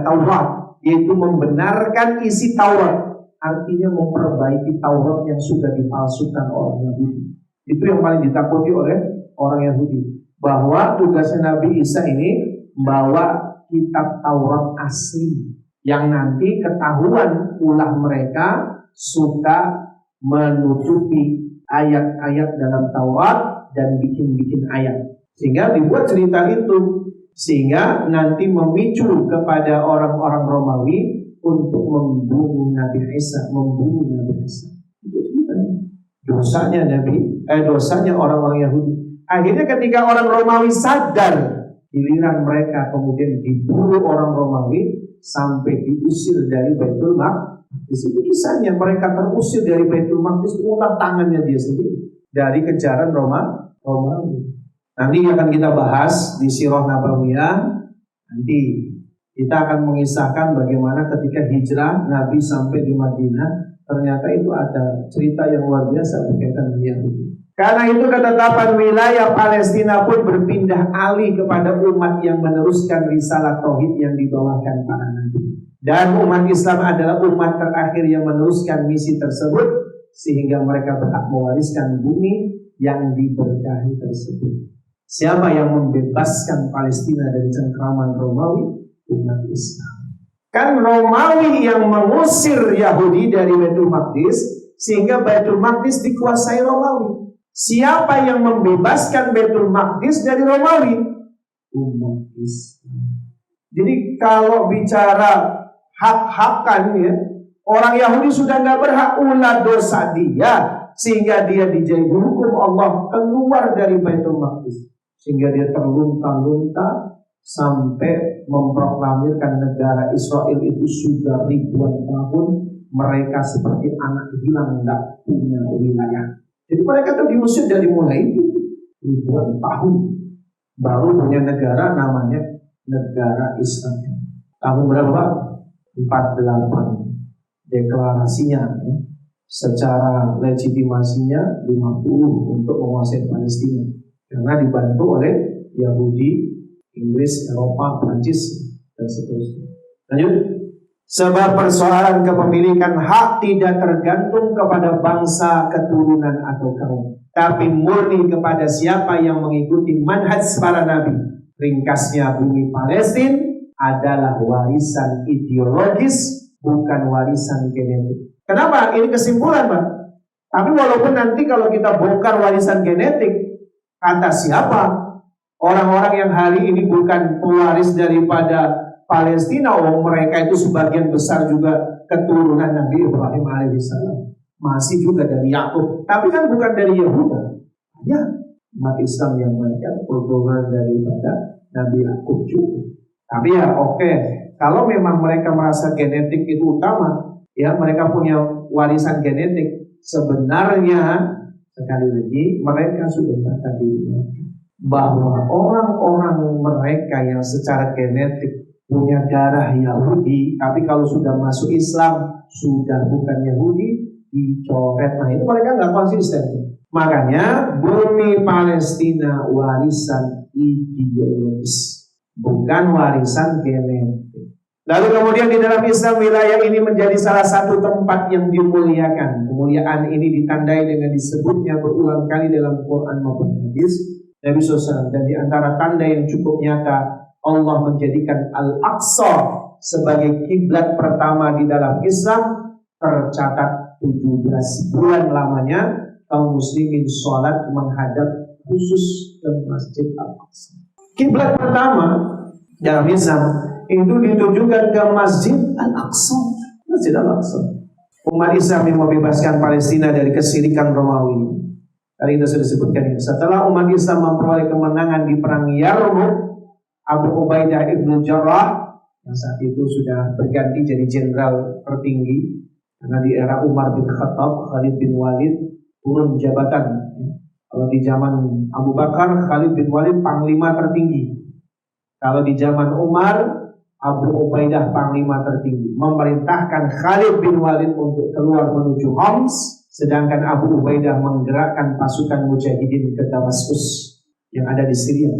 Taurat, yaitu membenarkan isi Taurat. Artinya memperbaiki Taurat yang sudah dipalsukan orang Yahudi. Itu yang paling ditakuti oleh orang Yahudi. Bahwa tugasnya Nabi Isa ini membawa kitab Taurat asli, yang nanti ketahuan ulah mereka suka menutupi ayat-ayat dalam Taurat dan bikin-bikin ayat. Sehingga dibuat cerita itu, sehingga nanti memicu kepada orang-orang Romawi untuk membunuh Nabi Isa, Itu ceritanya. Dosanya orang-orang Yahudi. Akhirnya ketika orang Romawi sadar, giliran mereka kemudian diburu orang Romawi sampai diusir dari Baitul Maqdis. Di situ kisahnya mereka terusir dari Baitul Maqdis, ulah tangannya dia sendiri dari kejaran Romawi. Nanti akan kita bahas di Sirah Nabawiyah. Nanti kita akan mengisahkan bagaimana ketika hijrah Nabi sampai di Madinah, ternyata itu ada cerita yang luar biasa berkaitan dengan Yahudi. Karena itu ketetapan wilayah Palestina pun berpindah alih kepada umat yang meneruskan risalah tauhid yang dibawakan para nabi. Dan umat Islam adalah umat terakhir yang meneruskan misi tersebut, sehingga mereka berhak mewariskan bumi yang diberkahi tersebut. Siapa yang membebaskan Palestina dari cengkraman Romawi? Umat Islam. Kan Romawi yang mengusir Yahudi dari Baitul Maqdis, sehingga Baitul Maqdis dikuasai Romawi. Siapa yang membebaskan Baitul Maqdis dari Romawi? Umat Islam. Jadi kalau bicara hak-hakan ya, orang Yahudi sudah nggak berhak, ulah dosa dia, sehingga dia dijatuhi hukum Allah keluar dari Baitul Maqdis, sehingga dia terlunta-lunta sampai memproklamirkan negara Israel itu sudah ribuan tahun mereka seperti anak hilang, nggak punya wilayah. Jadi mereka tuh diusir dari mulai itu ribuan tahun, baru punya negara namanya negara Israel. Tahun berapa? 48 deklarasinya ya. Secara legitimasinya 50 untuk menguasai Palestina, karena dibantu oleh Yahudi, Inggris, Eropa, Prancis, dan seterusnya. Lanjut. Sebab persoalan kepemilikan hak tidak tergantung kepada bangsa, keturunan, atau kaum, tapi murni kepada siapa yang mengikuti manhaj para nabi. Ringkasnya, bumi Palestina adalah warisan ideologis, bukan warisan genetik. Kenapa? Ini kesimpulan, Pak. Tapi walaupun nanti kalau kita bongkar warisan genetik, kata siapa? Orang-orang yang hari ini bukan pewaris daripada Palestina, mereka itu sebagian besar juga keturunan Nabi Ibrahim alaihissalam, masih juga dari Yakub, tapi kan bukan dari Yehuda. Ya, umat Islam yang mereka keturunan daripada Nabi Yakub juga. Tapi ya oke, kalau memang mereka merasa genetik itu utama, ya mereka punya warisan genetik, sebenarnya sekali lagi mereka sudah berkata diri mereka bahwa orang-orang mereka yang secara genetik punya darah Yahudi, tapi kalau sudah masuk Islam sudah bukan Yahudi, dicoret. Nah itu mereka nggak konsisten. Makanya bumi Palestina warisan ideologis, bukan warisan genetik. Lalu kemudian di dalam Islam wilayah ini menjadi salah satu tempat yang dimuliakan. Kemuliaan ini ditandai dengan disebutnya berulang kali dalam Quran maupun hadis Nabi SAW. Dan di antara tanda yang cukup nyata, Allah menjadikan Al-Aqsa sebagai kiblat pertama di dalam Islam. Tercatat 17 bulan lamanya kaum muslimin sholat menghadap khusus ke Masjid Al-Aqsa. Kiblat pertama dalam Islam itu ditujukan ke Masjid Al-Aqsa. Masjid Al-Aqsa. Umat Islam yang membebaskan Palestina dari kesirikan Romawi. Tadi kita sudah sebutkan ini. Setelah umat Islam memperoleh kemenangan di perang Yarmouk, Abu Ubaidah ibn Jarrah yang saat itu sudah berganti jadi jenderal tertinggi, karena di era Umar bin Khattab, Khalid bin Walid turun jabatan. Kalau di zaman Abu Bakar, Khalid bin Walid panglima tertinggi. Kalau di zaman Umar, Abu Ubaidah panglima tertinggi, memerintahkan Khalid bin Walid untuk keluar menuju Homs, sedangkan Abu Ubaidah menggerakkan pasukan mujahidin ke Damaskus yang ada di Syria.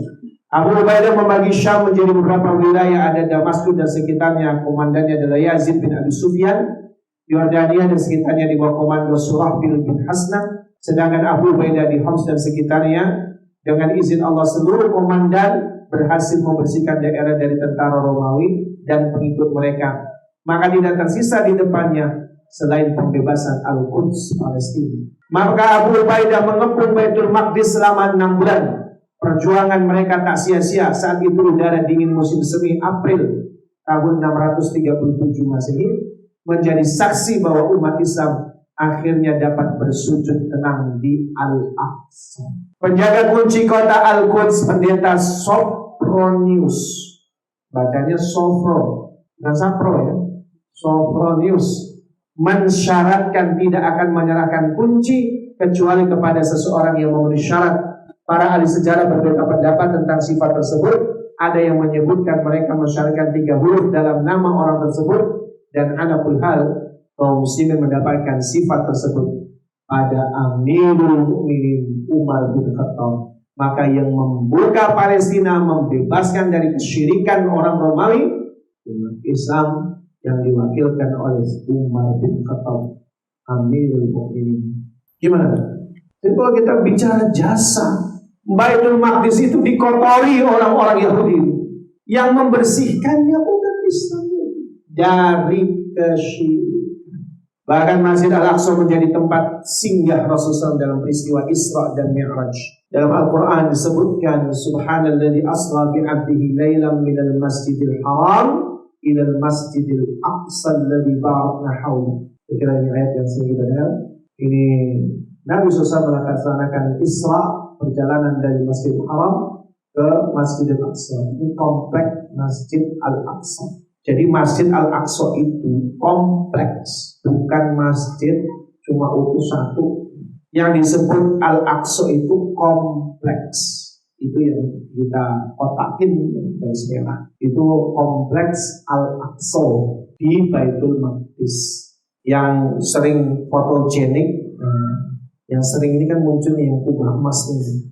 Abu Ubaidah membagi Syam menjadi beberapa wilayah, ada Damaskus dan sekitarnya, komandannya adalah Yazid bin Abi Sufyan. Yordania dan sekitarnya di bawah komando Surahbil bin Hasnah, sedangkan Abu Ubaidah di Homs dan sekitarnya. Dengan izin Allah seluruh komandan berhasil membersihkan daerah dari tentara Romawi dan pengikut mereka. Maka tidak tersisa di depannya selain pembebasan Al-Quds Palestina. Maka Abu Ubaidah mengepung Baitul Maqdis selama 6 bulan. Perjuangan mereka tak sia-sia. Saat itu udara dingin musim semi April tahun 637 Masehi menjadi saksi bahwa umat Islam akhirnya dapat bersujud tenang di Al-Aqsa. Penjaga kunci kota Al-Quds, pendeta Sophronius, bacanya Sofro, bukan Sapro ya, Sophronius, mensyaratkan tidak akan menyerahkan kunci kecuali kepada seseorang yang memenuhi syarat. Para ahli sejarah berbeda pendapat tentang sifat tersebut. Ada yang menyebutkan mereka mensyaratkan 3 huruf dalam nama orang tersebut, dan alapul hal kaum muslimin mendapatkan sifat tersebut pada Amirul Mukminin Umar bin Khattab. Maka yang membuka Palestina, membebaskan dari kesyirikan orang Romawi, umat Islam yang diwakilkan oleh Umar bin Khattab, Amirul Mukminin. Gimana? Jadi kalau kita bicara jasa, Baitul Maqdis itu dikotori orang-orang Yahudi. Yang membersihkannya umat Islam dari kesyirikan. Bahkan Masjid Al-Aqsa menjadi tempat singgah Rasulullah dalam peristiwa Isra dan Mi'raj. Dalam Al-Quran disebutkan, Subhanalladzi asra bi'abdihi laylan minal masjidil haram ilal masjidil aqsa alladzi barakna hawla. Kira ini ayat yang sering kita dengar. Ini Nabi SAW melaksanakan Isra, perjalanan dari Masjidil Haram ke Masjidil Aqsa. Ini kompleks Masjid Al-Aqsa. Jadi Masjid Al-Aqsa itu kompleks, bukan masjid cuma utuh satu. Yang disebut Al-Aqsa itu kompleks. Itu yang kita kotakin garis merah. Itu kompleks Al-Aqsa di Baitul Maqdis. Yang sering fotogenik, yang sering ini kan muncul yang kubah emas nih.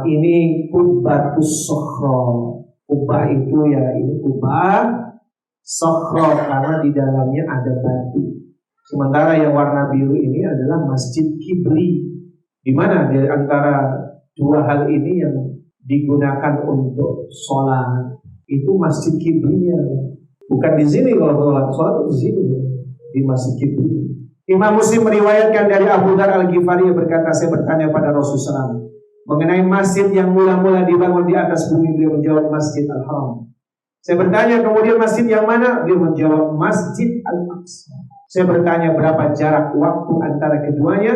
Ini Kubbatus Sokhro. Kubah itu ya ini kubah Sokhro karena di dalamnya ada batu. Sementara yang warna biru ini adalah Masjid Kibli, di mana di antara dua hal ini yang digunakan untuk sholat itu Masjid Kibli, bukan di sini. Kalau sholat di sini di Masjid Kibli. Imam Muslim meriwayatkan dari Abu Dzar Al-Ghifari yang berkata, saya bertanya pada Rasulullah SAW mengenai masjid yang mula-mula dibangun di atas bumi. Beliau menjawab Masjid Al-Haram. Saya bertanya kemudian masjid yang mana? Beliau menjawab Masjid Al-Aqsa. Saya bertanya berapa jarak waktu antara keduanya?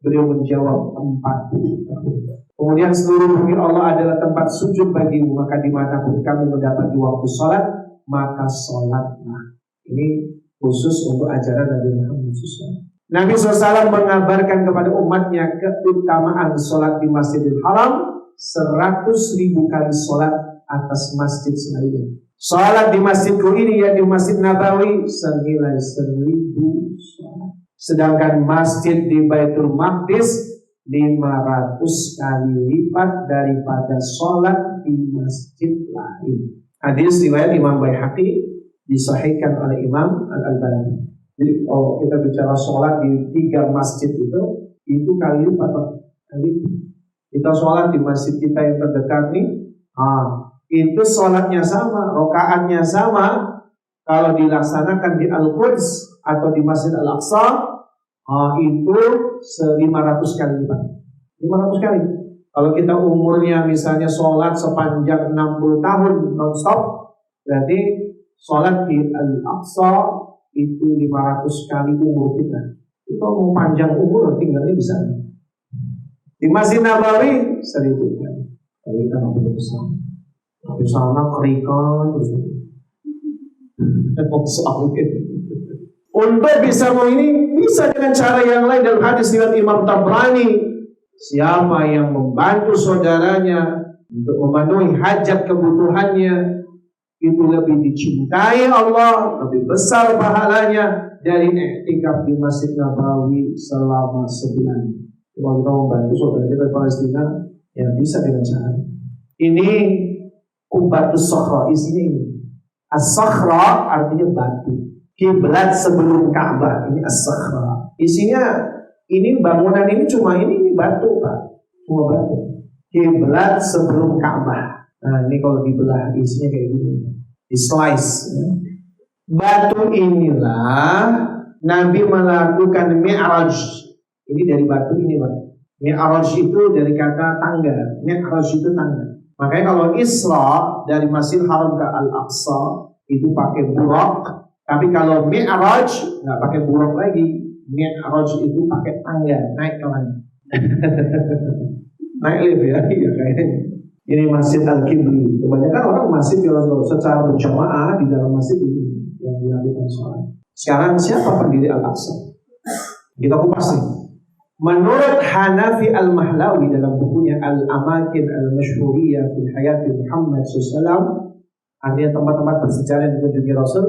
Beliau menjawab 40 tahun. Kemudian seluruh bumi Allah adalah tempat sujud bagimu, maka dimanapun kamu mendapati waktu sholat, maka sholatlah. Ini khusus untuk ajaran Nabi Muhammad SAW. Nabi SAW mengabarkan kepada umatnya keutamaan sholat di Masjidil Haram 100.000 kali sholat atas masjid selainnya. Sholat di masjidku ini ya di Masjid Nabawi senilai 1.000 sholat. Sedangkan masjid di Baitul Maqdis 500 kali lipat daripada sholat di masjid lain. Hadis riwayat Imam Baihaqi disahihkan oleh Imam Al-Albani. Jadi kalau kita bicara sholat di 3 masjid itu kali 4 kali. Kita sholat di masjid kita yang terdekat nih, itu sholatnya sama, rokaatnya sama. Kalau dilaksanakan di Al-Quds atau di Masjid Al-Aqsa, itu 500 kali lipat. 500 kali. Kalau kita umurnya misalnya sholat sepanjang 60 tahun non-stop, berarti sholat di Al-Aqsa itu 500 kali umur kita. Itu mau panjang umur tinggalnya di sana. Di Masjid Nabawi 1000 kali. Kalau kita nggak perlu besar, di sana kerikan terus. Untuk bisa ini bisa dengan cara yang lain. Dalam hadis riwayat Imam Tabrani, siapa yang membantu saudaranya untuk memenuhi hajat kebutuhannya, itu lebih dicintai Allah, lebih besar pahalanya dari i'tikaf di Masjid Nabawi selama sebulan. Kalau kita membantu saudara kita di Palestina, ya bisa dengan cara ini. Kubatus Sakhra, isinya ini. As-Sakhra artinya batu. Kiblat sebelum Ka'bah, ini As-Sakhra. Isinya ini bangunan ini cuma ini batu, Pak. Cuma batu. Kiblat sebelum Ka'bah. Nah, ini kalau dibelah isinya kayak gini. Di slice ya. Batu inilah Nabi melakukan Mi'raj. Ini dari batu ini, Pak. Mi'raj itu dari kata tangga. Mi'raj itu tangga. Makanya kalau Isra dari Masjidil Haram ke Al-Aqsa itu pakai buraq. Tapi kalau Mi'raj nggak pakai buraq lagi. Mi'raj itu pakai tangga, naik ke langit. Naik lift ya, iya kayaknya. Ini Masjid Al-Qibli. Kebanyakan orang masjid kalau secara berjamaah di dalam masjid ini yang dilakukan sholat. Sekarang siapa pendiri Al-Aqsa? Kita kupas nih. Menurut Hanafi Al-Mahlawi dalam bukunya Al-Amakin Al-Mashhuriyah fil Hayati Muhammad SAW, artinya tempat-tempat bersejarah yang dikunjungi Rasul,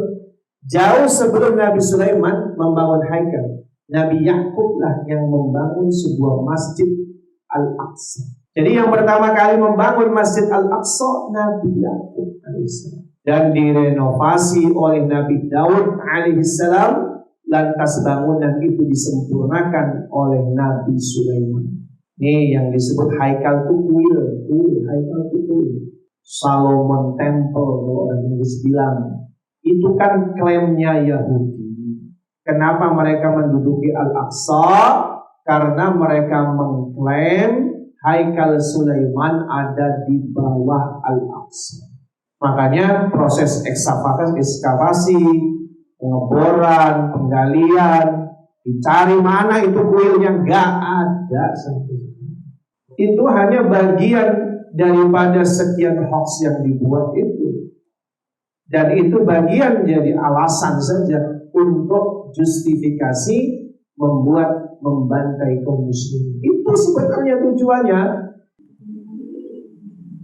jauh sebelum Nabi Sulaiman membangun haikal, Nabi Yakub lah yang membangun sebuah masjid Al-Aqsa. Jadi yang pertama kali membangun Masjid Al-Aqsa Nabi Yakub alaihissalam, dan direnovasi oleh Nabi Daud alaihissalam. Lantas bangunan itu disempurnakan oleh Nabi Sulaiman. Ini yang disebut haikal itu kuil, haikal itu kuil. Solomon Temple kalau orang Inggris bilang. Itu kan klaimnya Yahudi. Kenapa mereka menduduki Al-Aqsa? Karena mereka mengklaim haikal Sulaiman ada di bawah Al-Aqsa. Makanya proses ekskavasi, pengeboran, penggalian, dicari mana itu kuilnya, nggak ada. Itu hanya bagian daripada sekian hoax yang dibuat itu. Dan itu bagian jadi alasan saja untuk justifikasi membantai kaum muslimin. Itu sebenarnya tujuannya.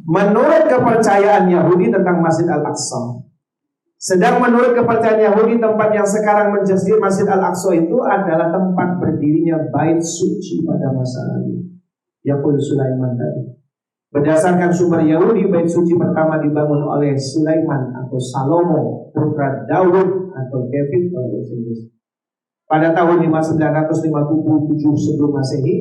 Menurut kepercayaan Yahudi tentang Masjid Al-Aqsa, sedang menurut kepercayaan Yahudi, tempat yang sekarang menjadi Masjid Al-Aqsa itu adalah tempat berdirinya bait suci pada masa lalu. Yaqul Sulaiman tadi. Berdasarkan sumber Yahudi, bait suci pertama dibangun oleh Sulaiman atau Salomo, putra Daud atau David kalau bahasa Inggris, pada tahun 5957 sebelum Masehi,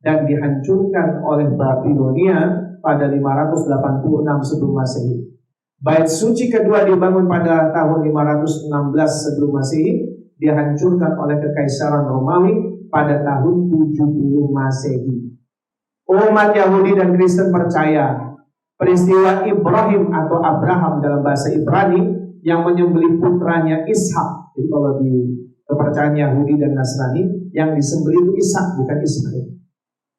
dan dihancurkan oleh Babilonia pada 586 sebelum Masehi. Bait suci kedua dibangun pada tahun 516 sebelum Masehi, dihancurkan oleh Kekaisaran Romawi pada tahun 70 Masehi. Umat Yahudi dan Kristen percaya peristiwa Ibrahim atau Abraham dalam bahasa Ibrani yang menyembelih putranya Ishak. Jadi kalau di kepercayaan Yahudi dan Nasrani, yang disembelih itu Ishak bukan Ismail.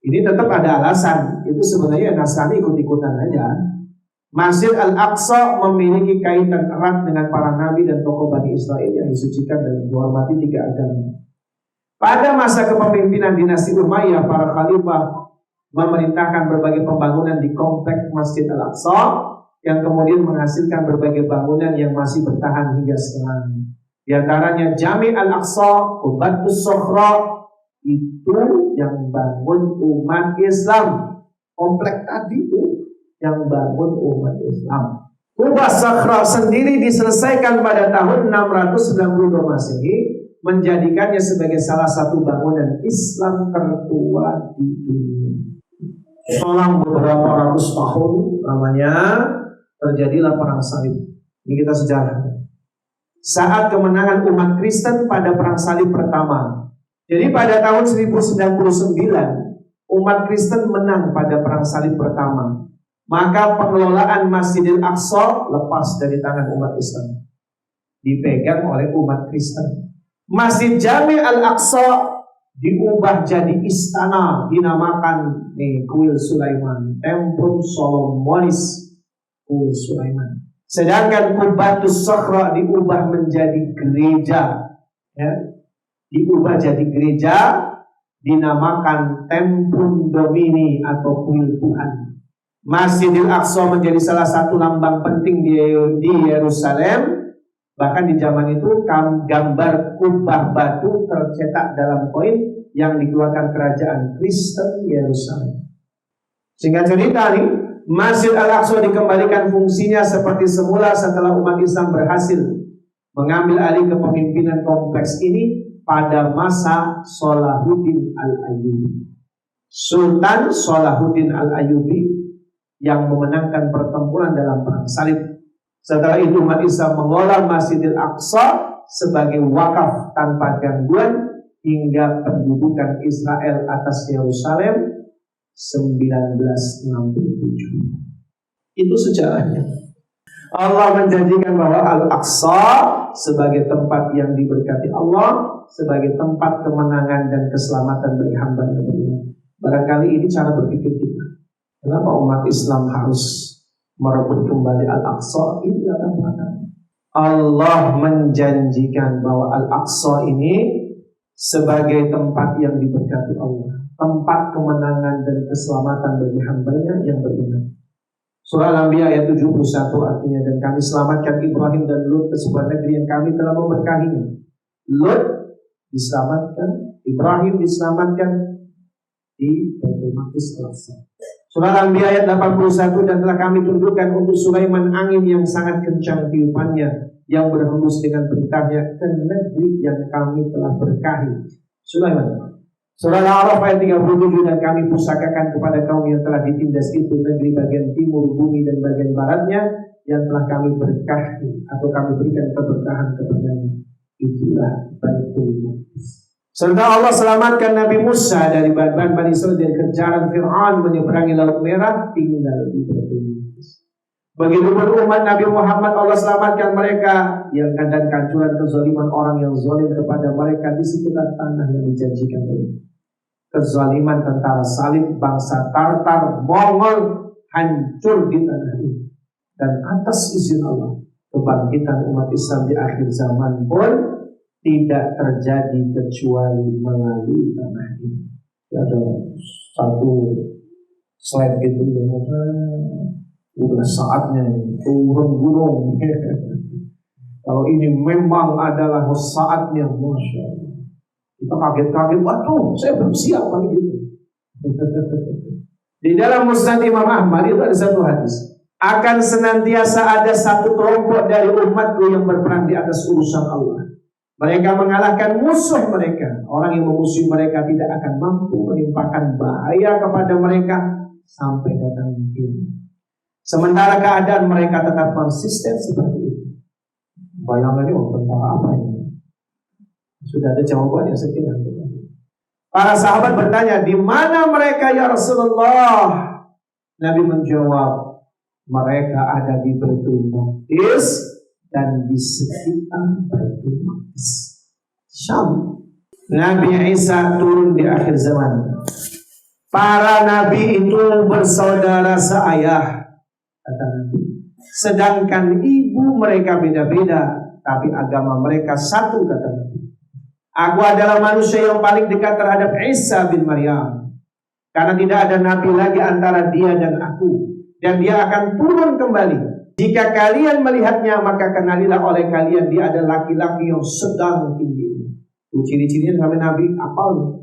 Ini tetap ada alasan. Itu sebenarnya Nasrani ikut-ikutan aja. Masjid Al-Aqsa memiliki kaitan erat dengan para nabi dan tokoh Bani Israel yang disucikan dan dihormati 3 agama. Pada masa kepemimpinan dinasti Umayyah, para khalifah memerintahkan berbagai pembangunan di kompleks Masjid Al-Aqsa yang kemudian menghasilkan berbagai bangunan yang masih bertahan hingga sekarang. Di antaranya Jami Al-Aqsa, Qubatus Sakhra, itu yang bangun umat Islam. Kompleks tadi itu yang bangun umat Islam. Kubah Sakhra sendiri diselesaikan pada tahun 692 Masehi, menjadikannya sebagai salah satu bangunan Islam tertua di dunia. Selang beberapa ratus tahun namanya terjadilah perang salib. Ini kita sejarah. Saat kemenangan umat Kristen pada perang salib pertama. Jadi pada tahun 1099 umat Kristen menang pada perang salib pertama. Maka pengelolaan Masjidil Aqsa lepas dari tangan umat Islam, dipegang oleh umat Kristen. Masjid Jami' Al-Aqsa diubah jadi istana, dinamakan Kuil Sulaiman, Tempel Solomonis, Kuil Sulaiman. Sedangkan Qubatus Sakhra diubah menjadi gereja, ya, diubah jadi gereja, dinamakan Tempum Domini atau Kuil Tuhan. Masjidil Aqsa menjadi salah satu lambang penting di Yerusalem. Bahkan di zaman itu gambar kubah batu tercetak dalam koin yang dikeluarkan kerajaan Kristen Yerusalem. Singkat cerita nih, Masjid Al-Aqsa dikembalikan fungsinya seperti semula setelah umat Islam berhasil mengambil alih kepemimpinan kompleks ini pada masa Salahuddin Al-Ayyubi. Sultan Salahuddin Al-Ayyubi yang memenangkan pertempuran dalam perang salib. Setelah itu umat Islam mengolah Masjidil Aqsa sebagai wakaf tanpa gangguan hingga pendudukan Israel atas Yerusalem 1967. Itu sejarahnya. Allah menjanjikan bahwa Al-Aqsa sebagai tempat yang diberkati Allah, sebagai tempat kemenangan dan keselamatan bagi hamba yang beriman. Barangkali ini cara berpikir kita. Kenapa umat Islam harus merebut kembali Al-Aqsa? Ini kata-kata Allah menjanjikan bahwa Al-Aqsa ini sebagai tempat yang diberkati Allah, tempat kemenangan dan keselamatan bagi hambanya yang beriman. Surah Al-Anbiya ayat 71 artinya, dan kami selamatkan Ibrahim dan Lut ke sebuah negeri yang kami telah memberkahinya. Lut diselamatkan, Ibrahim diselamatkan di Baitul Maqdis Al-Aqsa. Surah Al-Anbiya ayat 81, dan telah kami tundukkan untuk Sulaiman angin yang sangat kencang tiupannya, yang berhembus dengan beritanya ke negeri yang kami telah berkahi. Sulaiman. Surah Al-A'raf ayat 37, dan kami pusakakan kepada kaum yang telah ditindas itu negeri bagian timur bumi dan bagian baratnya yang telah kami berkahi atau kami berikan keberkahan kepadanya. Itulah Baitul Maqdis. Serta Allah selamatkan Nabi Musa dari Bani Israil dari kejaran Fir'aun menyeberangi Laut Merah, tinggal di Baitul Maqdis. Begitupun umat Nabi Muhammad, Allah selamatkan mereka yang dan kehancuran kezaliman orang yang zalim kepada mereka di sekitar tanah yang dijanjikan ini. Kezaliman tentara salib bangsa Tartar, Mongol hancur di tanah ini. Dan atas izin Allah, kebangkitan umat Islam di akhir zaman pun tidak terjadi kecuali melalui tanah ini. Ada satu slide gitu, udah saatnya turun gunung. Kalau ini memang adalah saatnya, Masya Allah. Kita kaget-kaget, waduh, saya belum siap lagi gitu. Di dalam Musnad Imam Ahmad itu ada satu hadis, akan senantiasa ada satu kelompok dari umatku yang berperang di atas urusan Allah. Mereka mengalahkan musuh mereka. Orang yang memusuhi mereka tidak akan mampu menimpakan bahaya kepada mereka sampai datang kiamat. Sementara keadaan mereka tetap konsisten seperti itu. Bayangannya tentang apa ini? Sudah ada jawabannya sekian. Para sahabat bertanya, di mana mereka ya Rasulullah? Nabi menjawab, mereka ada di Baitul Maqdis dan di sekitar Baitul Maqdis, Syam. Nabi Isa turun di akhir zaman. Para nabi itu bersaudara seayah, kata Nabi. Sedangkan ibu mereka beda-beda, tapi agama mereka satu, kata Nabi. Aku adalah manusia yang paling dekat terhadap Isa bin Maryam, karena tidak ada nabi lagi antara dia dan aku, dan dia akan turun kembali. Jika kalian melihatnya, maka kenalilah oleh kalian dia adalah laki-laki yang sedang tinggi. Ciri-cirinya sampai Nabi apal.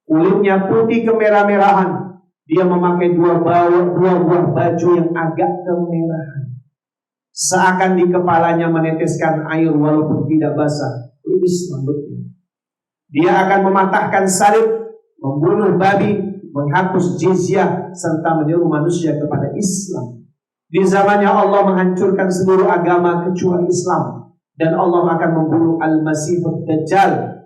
Kulitnya putih kemerah-merahan. Dia memakai dua buah baju yang agak kemerahan. seakan di kepalanya meneteskan air walaupun tidak basah, lurus rambutnya. Dia akan mematahkan salib, membunuh babi, menghapus jizyah, serta menyuruh manusia kepada Islam. Di zamannya Allah menghancurkan seluruh agama kecuali Islam, dan Allah akan membunuh Al-Masihud Dajjal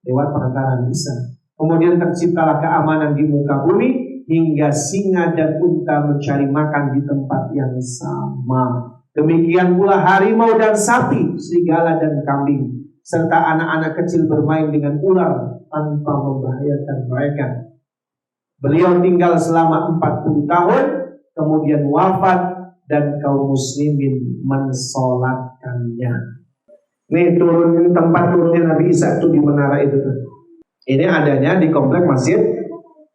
lewat perantaraan Isa. Kemudian terciptalah keamanan di muka bumi hingga singa dan unta mencari makan di tempat yang sama. Demikian pula harimau dan sapi, serigala dan kambing, serta anak-anak kecil bermain dengan ular tanpa membahayakan mereka. Beliau tinggal selama 40 tahun, kemudian wafat dan kaum muslimin mensolatkannya. Nih tempat turunnya Nabi Isa itu di menara itu. Ini adanya di komplek Masjid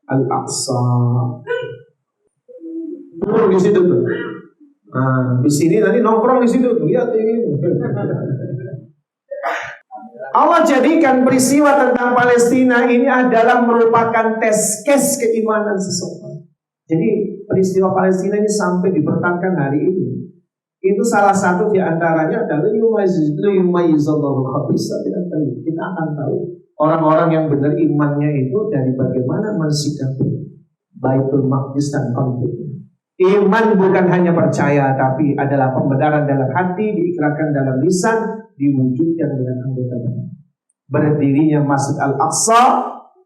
Al-Aqsa. Turun di situ tuh. Nah, di sini nanti nongkrong di situ tuh. Lihat ini. Allah jadikan peristiwa tentang Palestina ini adalah merupakan tes case keimanan seseorang. Jadi peristiwa Palestina ini sampai dipertahankan hari ini. Itu salah satu di antaranya adalah kita akan tahu orang-orang yang benar imannya itu dari bagaimana mensikapi Baitul Maqdis dan konfliknya. Iman bukan hanya percaya, tapi adalah pembenaran dalam hati, diikrarkan dalam lisan, diwujudkan dengan anggota badan. Berdirinya Masjid Al-Aqsa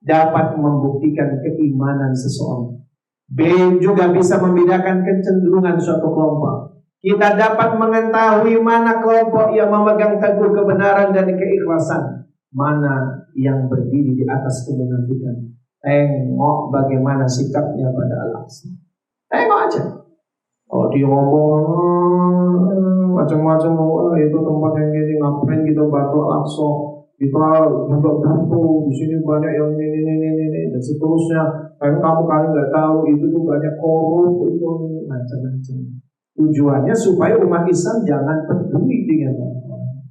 dapat membuktikan keimanan seseorang. B juga bisa membedakan kecenderungan suatu kelompok. Kita dapat mengetahui mana kelompok yang memegang teguh kebenaran dan keikhlasan, mana yang berdiri di atas kemunafikan. Tengok bagaimana sikapnya pada Al-Aqsa. Tengok aja. Oh dia ngomong macam-macam, itu tempat yang ini ngapain kita batu Al-Aqsa, kita juga butuh di sini banyak yang ini dan seterusnya. Kamu kali nggak tahu itu tuh banyak korup itu macam-macam. Tujuannya supaya umat Islam jangan peduli dengan orang-orang.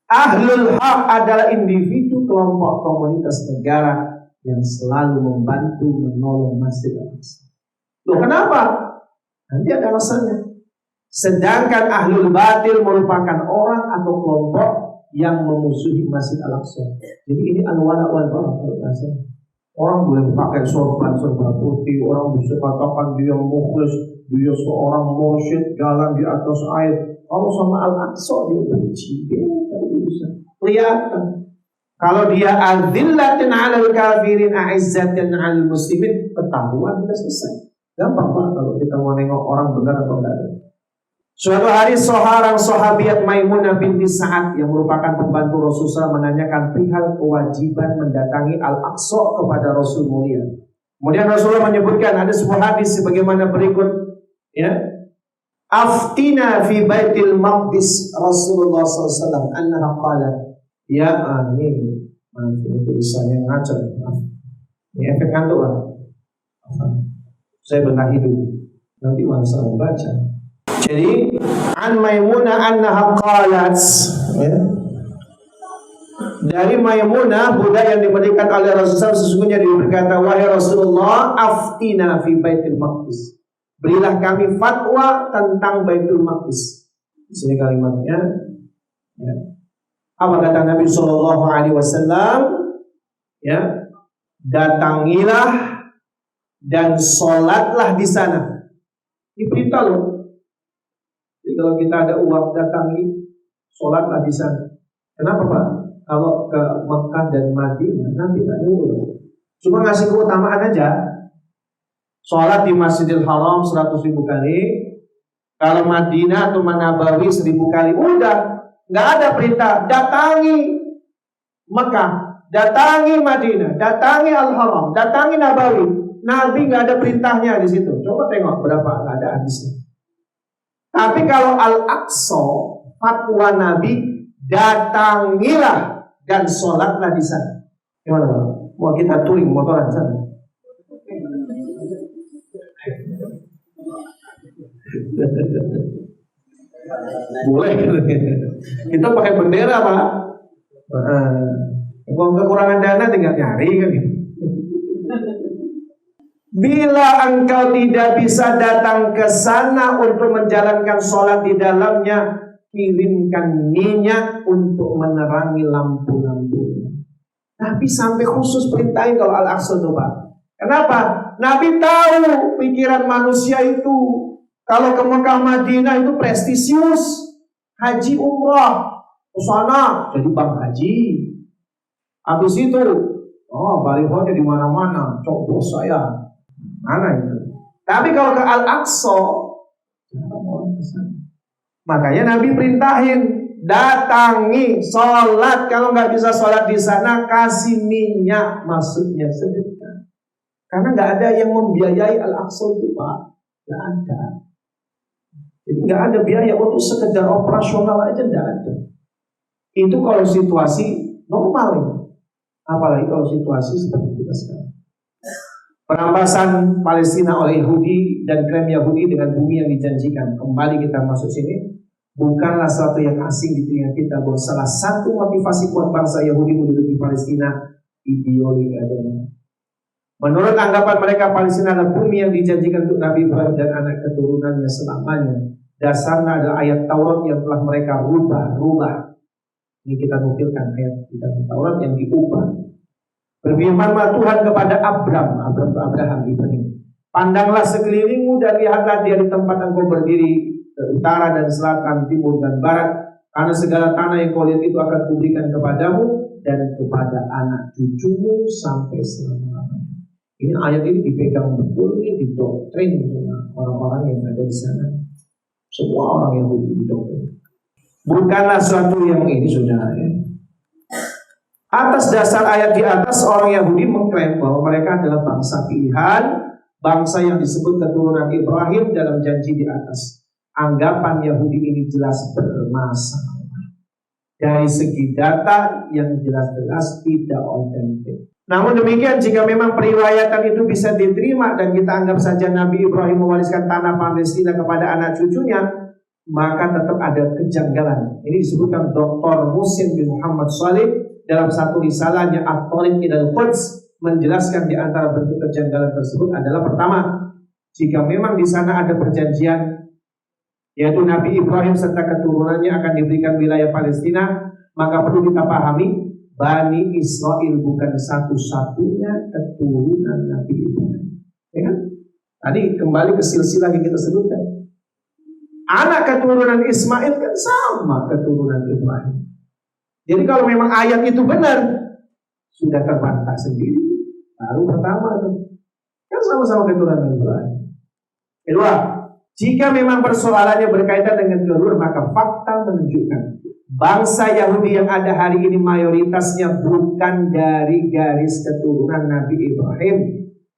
Ahlul Haq adalah individu, kelompok, komunitas, negara yang selalu membantu menolong Masjid Al-Aqsa. Loh kenapa? Nanti ada alasannya. Sedangkan Ahlul Batil merupakan orang atau kelompok yang memusuhi Masjid Al-Aqsa. Jadi ini al-wala wal bara kalau bahasanya. Orang boleh pakai sorban putih, orang bisa katakan dia mukhlis, dia seorang mursyid jalan di atas air. Kalau sama Al-Aqsa dia benci, kelihatan. Kalau dia azillatin 'alal kafirin a'izzatin 'alal muslimin, ketahuan sudah selesai. Gampang Pak kalau kita mau nengok orang benar atau enggak. Suatu hari seorang sahabiat Maimunah binti Sa'ad yang merupakan pembantu Rasulullah menanyakan perihal kewajiban mendatangi Al-Aqsa kepada Rasul mulia. Kemudian Rasulullah menyebutkan ada sebuah hadis sebagaimana berikut, ya. Aftina fi Baitil Maqdis Rasulullah SAW annaha qalat, ya ini tulisannya ngaco. Ini efek ngantuk Pak. Saya benahi dulu. Nanti masa membaca. Jadi an Maimunah annaha qalat, ya. Dari Maimunah budak yang diberikan oleh Rasulullah sesungguhnya dia berkata, wahai Rasulullah, aftina fi Baitul Maqdis, berilah kami fatwa tentang Baitul Maqdis. Di sini kalimatnya, ya. Apa kata Nabi Shallallahu Alaihi Wasallam? Ya, datangilah dan sholatlah di sana. Ini perintah loh. Jadi kalau kita ada uang, datangi, sholatlah di sana. Kenapa Pak? Kalau ke Mekah dan Madinah Nabi tak nyuruh, cuma ngasih keutamaan aja. Sholat di Masjidil Haram 100.000 kali, kalau Madinah atau Nabawi 1.000 kali. Udah, nggak ada perintah datangi Mekah, datangi Madinah, datangi Al-Haram, datangi Nabawi. Nabi nggak ada perintahnya di situ. Coba tengok berapa nggak ada hadisnya. Tapi kalau Al-Aqsa, fatwa Nabi, datangilah dan sholatlah di sana. Gimana Pak? Mau kita touring motoran sana? Boleh. Kita pakai bendera Pak. Kalau kekurangan dana tinggal nyari kan. Bila engkau tidak bisa datang ke sana untuk menjalankan sholat di dalamnya, kirimkan minyak untuk menerangi lampu-lampunya. Nabi sampai khusus perintahin kalau Al-Aqsa itu, Pak. Kenapa? Nabi tahu pikiran manusia itu. Kalau ke Mekah Madinah itu prestisius, haji umrah, ke sana jadi bang haji. Habis itu, balihonya di mana-mana, coblos saya. Mana itu? Tapi kalau ke Al-Aqsa, makanya Nabi perintahin datangi sholat. Kalau nggak bisa sholat di sana, kasih minyak, maksudnya sedekah. Karena nggak ada yang membiayai Al-Aqsa itu, Pak. Nggak ada. Jadi nggak ada biaya untuk sekedar operasional aja, nggak ada. Itu kalau situasi normal ini. Apalagi kalau situasi seperti kita sekarang. Perampasan Palestina oleh Yahudi dan klaim Yahudi dengan bumi yang dijanjikan. Kembali kita masuk sini. Bukanlah sesuatu yang asing di telinga kita bahwa salah satu motivasi kuat bangsa Yahudi menduduki Palestina ideologi agama. Menurut anggapan mereka, Palestina adalah bumi yang dijanjikan untuk Nabi Ibrahim dan anak keturunannya selamanya. Dasarnya adalah ayat Taurat yang telah mereka rubah. Ini kita nukilkan ayat di dalam Taurat yang diubah. Berfirmanlah Tuhan kepada Abraham, Ibrahim, pandanglah sekelilingmu dan lihatlah dia di tempat engkau berdiri, ke utara dan selatan, timur dan barat, karena segala tanah yang kau lihat itu akan kuberikan kepadamu dan kepada anak cucumu sampai selama-lamanya. Ini ayat ini dipegang betul, ini didoktrin sama orang-orang yang ada di sana. Semua orang Yahudi didoktrin. Bukanlah suatu yang ini, saudara ya. Atas dasar ayat di atas, orang Yahudi mengklaim bahwa mereka adalah bangsa pilihan, bangsa yang disebut keturunan Ibrahim dalam janji di atas. Anggapan Yahudi ini jelas bermasalah. Dari segi data yang jelas-jelas tidak otentik. Namun demikian, jika memang periwayatan itu bisa diterima dan kita anggap saja Nabi Ibrahim mewariskan tanah Palestina kepada anak cucunya, maka tetap ada kejanggalan. Ini disebutkan Dr. Musin bin Muhammad Salih dalam satu risalahnya At-Tariq ilal Quds, menjelaskan di antara bentuk kejanggalan tersebut adalah pertama, jika memang di sana ada perjanjian yaitu Nabi Ibrahim serta keturunannya akan diberikan wilayah Palestina, maka perlu kita pahami Bani Israel bukan satu-satunya keturunan Nabi Ibrahim. Ya kan? Tadi kembali ke silsilah yang kita sebutkan. Anak keturunan Ismail kan sama keturunan Ibrahim. Jadi kalau memang ayat itu benar, sudah terbantah sendiri. Baru pertama itu kan sama-sama keturunan Ibrahim. Kedua, jika memang persoalannya berkaitan dengan telur, maka fakta menunjukkan bangsa Yahudi yang ada hari ini mayoritasnya bukan dari garis keturunan Nabi Ibrahim.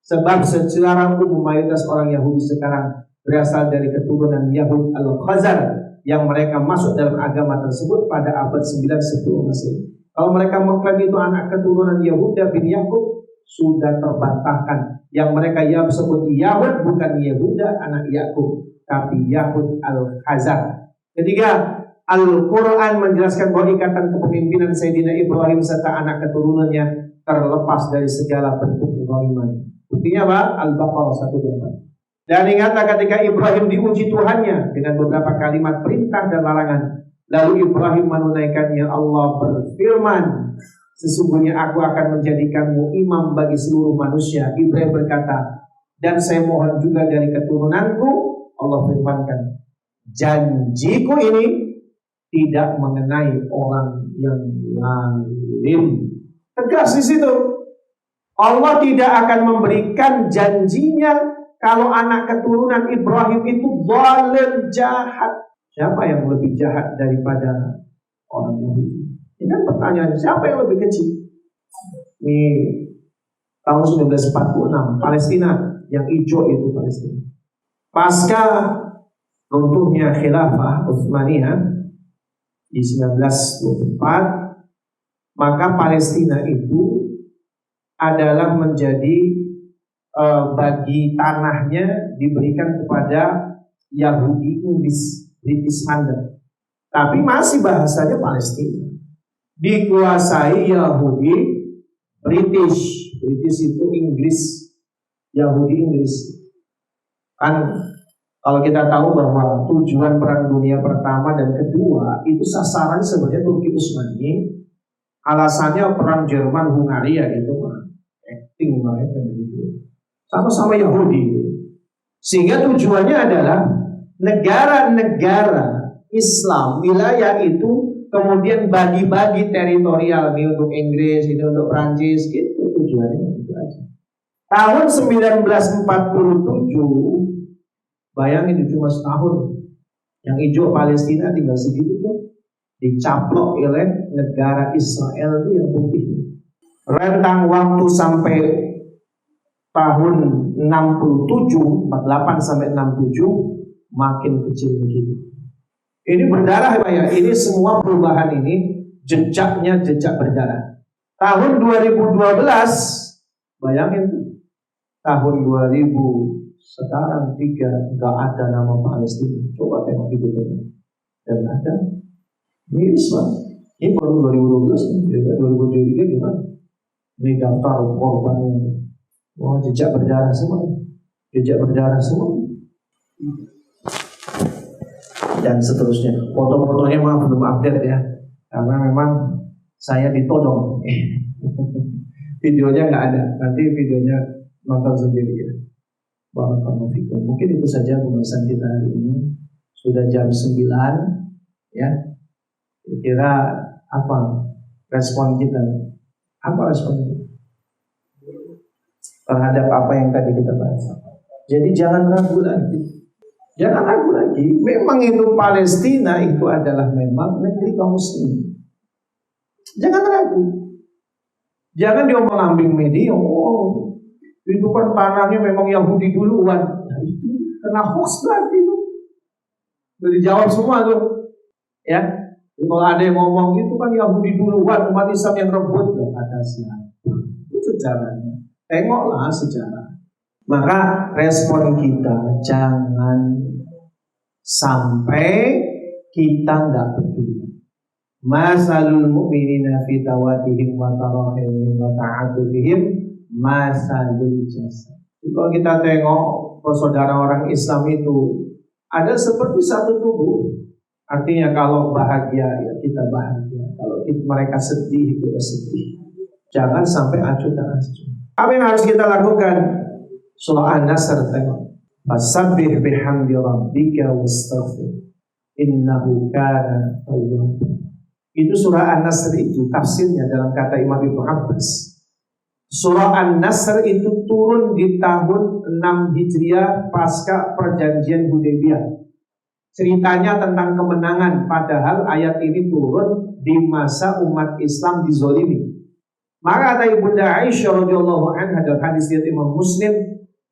Sebab secara umum mayoritas orang Yahudi sekarang berasal dari keturunan Yahud al-Khazar yang mereka masuk dalam agama tersebut pada abad 9-10 Masehi. Kalau mereka mengklaim itu anak keturunan Yahuda bin Yakub, sudah terbantahkan. Yang mereka sebut Yahud bukan Yahuda anak Yakub, tapi Yahud al-Khazar. Ketiga, Al-Quran menjelaskan bahwa ikatan kepemimpinan Sayyidina Ibrahim serta anak keturunannya terlepas dari segala bentuk kezaliman. Buktinya apa? Al-Baqarah 124. Dan ingatlah ketika Ibrahim diuji Tuhannya dengan beberapa kalimat perintah dan larangan. Lalu Ibrahim menunaikannya. Allah berfirman, sesungguhnya aku akan menjadikanmu imam bagi seluruh manusia. Ibrahim berkata, dan saya mohon juga dari keturunanku. Allah firmankan, janjiku ini tidak mengenai orang yang lain. Tegas di situ. Allah tidak akan memberikan janjinya kalau anak keturunan Ibrahim itu zalim, jahat. Siapa yang lebih jahat daripada orang Yahudi? Ini kan pertanyaannya, siapa yang lebih kecil? Ini tahun 1946, Palestina yang hijau itu Palestina. Pasca runtuhnya khilafah Utsmaniyah di 1924, maka Palestina itu adalah menjadi bagi tanahnya diberikan kepada Yahudi Inggris, British London. Tapi masih bahasanya Palestina. Dikuasai Yahudi British itu Inggris. Yahudi Inggris. Kan kalau kita tahu bahwa tujuan Perang Dunia Pertama dan Kedua itu sasaran sebenarnya Turki Utsmani, alasannya perang Jerman Hungaria itu acting mereka gitu. Sama-sama Yahudi. Sehingga tujuannya adalah negara-negara Islam wilayah itu kemudian bagi-bagi teritorial, ini untuk Inggris, ini untuk Prancis, gitu tujuannya itu aja. Tahun 1947, bayangin itu cuma setahun, yang hijau Palestina tinggal segitu tuh, dicaplok oleh negara Israel itu yang putih. Rentang waktu sampai tahun 67, 48 sampai 67 makin kecil begitu. Ini berdarah Pak ya, ini semua perubahan ini jejaknya jejak berdarah. Tahun 2012, bayangin tahun 2000 sekarang 3 nggak ada nama Palestina. Coba tengok di Google dan ada miris Pak. Ini baru 2012, 2023 gimana? Ini daftar korbannya. Wah, jejak berdarah semua, jejak berdarah semua, dan seterusnya. Foto-fotonya maaf belum update ya, karena memang saya ditodong. Videonya nggak ada, nanti videonya nonton sendiri ya. Barakallahu fikum. Mungkin itu saja pembahasan kita hari ini. Sudah jam 9 ya. Kira-kira apa respon kita? Apa respon kita terhadap apa yang tadi kita bahas? Jadi jangan ragu lagi. Jangan ragu lagi. Memang itu Palestina itu adalah memang negeri kaum muslimin. Jangan ragu. Jangan diomong-ambing media. Oh, itu kan tanahnya memang Yahudi duluan. Nah itu kena hoax lagi itu. Jadi jawab semua tuh. Ya. Kalau ada yang ngomong itu kan Yahudi duluan, umat Islam yang rebut. Kata siapa? Itu sejarahnya. Tengoklah sejarah. Maka respon kita jangan sampai kita nggak peduli. Masalul mu'minina fi tawadihim wa tarahimihim wa ta'atufihim masalul jasad. Kalau kita tengok saudara orang Islam itu ada seperti satu tubuh. Artinya kalau bahagia ya kita bahagia, kalau mereka sedih kita sedih. Jangan sampai acuh tak acuh. Apa yang harus kita lakukan? Surah An-Nasr tengok. Fasabbih bihamdi rabbika wastaghfir innahu kana tawwaba. Itu surah An-Nasr itu tafsirnya dalam kata Imam Ibnu Abbas. Surah An-Nasr itu turun di tahun 6 Hijriah pasca perjanjian Hudaybiyah. Ceritanya tentang kemenangan, padahal ayat ini turun di masa umat Islam dizolimi. Maka kata Ibunda Aisyah radhiyallahu anha dalam hadis riwayat Imam Muslim,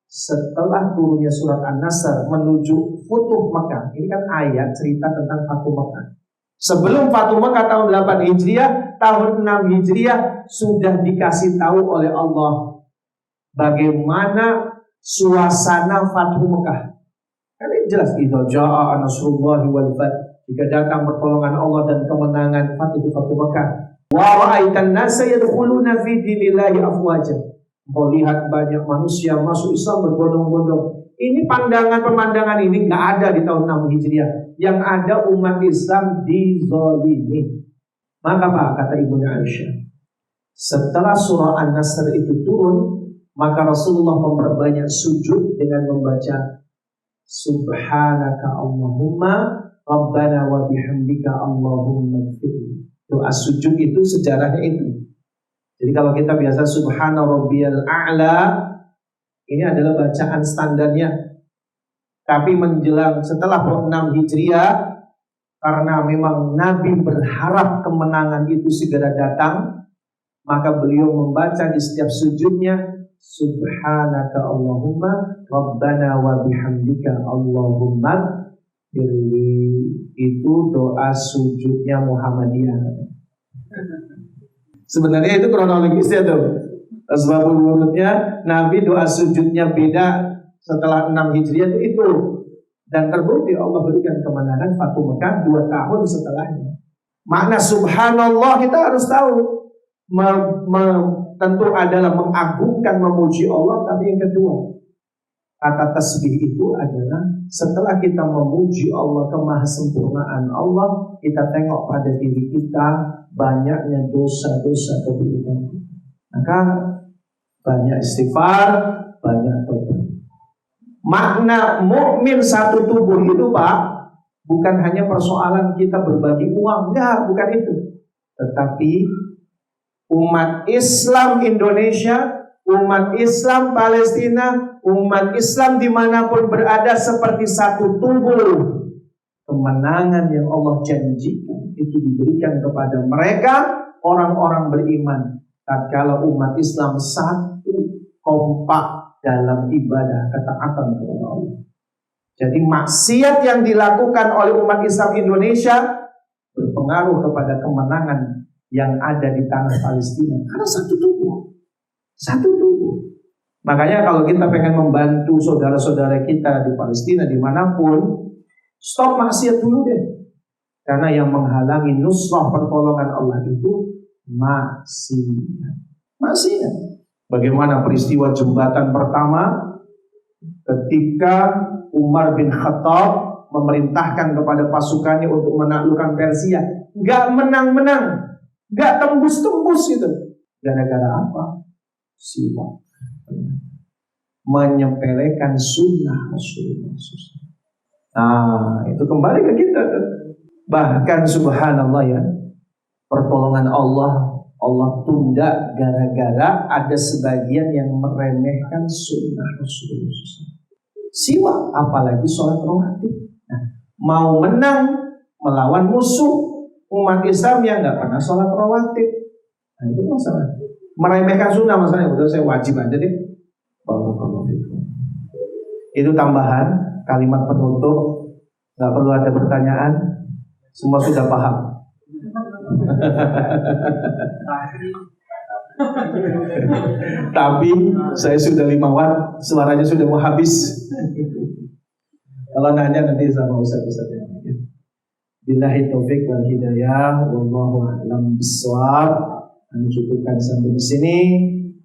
setelah turunnya surat An-Nasr menuju Futuh Makkah. Ini kan ayat cerita tentang Fatuh Makkah. Sebelum Fatuh Makkah tahun 8 Hijriah, tahun 6 Hijriah sudah dikasih tahu oleh Allah bagaimana suasana Fatuh Makkah. Kan ini jelas, idza jaa nasrullahi wal fath, jika datang pertolongan Allah dan kemenangan, Fatuh Makkah. Wa ra'aitan nasa yadkhuluna fi dinillahi afwaja. Kau lihat banyak manusia masuk Islam berbondong-bondong. Ini pemandangan ini nggak ada di tahun 6 Hijriah. Yang ada umat Islam dizalimi. Maka apa kata Ibunda Aisyah? Setelah surah An-Nasr itu turun, maka Rasulullah memperbanyak sujud dengan membaca Subhanaka Allahumma Rabbana wa bihamdika Allahumma ighfirli. Doa sujud itu sejarahnya itu. Jadi kalau kita biasa Subhana Rabbiyal A'la, ini adalah bacaan standarnya. Tapi menjelang setelah 6 Hijriah, karena memang Nabi berharap kemenangan itu segera datang, maka beliau membaca di setiap sujudnya Subhanaka Allahumma Rabbana wa bihamdika Allahumma ighfirli. Itu doa sujudnya Muhammadiyah. Sebenarnya itu kronologisnya tuh. Asbabul wurudnya Nabi doa sujudnya beda setelah 6 Hijriah itu. Dan terbukti Allah berikan kemenangan Fatuh Makkah 2 tahun setelahnya. Makna subhanallah kita harus tahu. tentu adalah mengagungkan, memuji Allah. Tapi yang kedua, kata tasbih itu adalah setelah kita memuji Allah, kemahasempurnaan Allah, kita tengok pada diri kita banyaknya dosa-dosa keburukan. Maka banyak istighfar, banyak tobat. Makna mukmin satu tubuh itu, Pak, bukan hanya persoalan kita berbagi uang, enggak, bukan itu. Tetapi umat Islam Indonesia, umat Islam Palestina, umat Islam dimanapun berada seperti satu tubuh. Kemenangan yang Allah janjikan itu diberikan kepada mereka, orang-orang beriman. Tatkala umat Islam satu, kompak dalam ibadah ketaatan kepada Allah. Jadi maksiat yang dilakukan oleh umat Islam Indonesia berpengaruh kepada kemenangan yang ada di tanah Palestina. Karena satu tubuh. Satu tubuh. Makanya kalau kita pengen membantu saudara-saudara kita di Palestina dimanapun, stop maksiat dulu deh. Karena yang menghalangi nusrah pertolongan Allah itu maksiat. Maksiat. Bagaimana peristiwa jembatan pertama ketika Umar bin Khattab memerintahkan kepada pasukannya untuk menaklukkan Persia, nggak menang-menang, nggak tembus-tembus gitu. Gara-gara apa? Siwak. Menyepelekan sunnah Rasulullah. Nah, itu kembali ke kita. Bahkan subhanallah ya, pertolongan Allah tunda gara-gara ada sebagian yang meremehkan sunnah Rasulullah. Siwak, apalagi sholat rawatib. Nah, mau menang melawan musuh umat Islam yang nggak pernah sholat rawatib. Nah, itu masalah. Meremehkan sunnah masalahnya. Udah saya wajib aja deh. Itu tambahan kalimat penutup. Nggak perlu ada pertanyaan. Semua sudah paham. Tapi saya sudah 5 watt, suaranya sudah mau habis. Kalau nanya nanti sama ustaz-ustaz yang lain. Billahi taufik wal hidayah, wallahu a'lam bishawab. Kami cukupkan sampai di sini.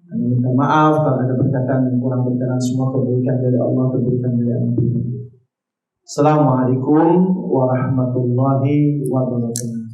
Kami minta maaf kalau ada perkataan yang kurang berkenan. Semua kebaikan dari Allah, kebaikan dari Allah. Assalamualaikum warahmatullahi wabarakatuh.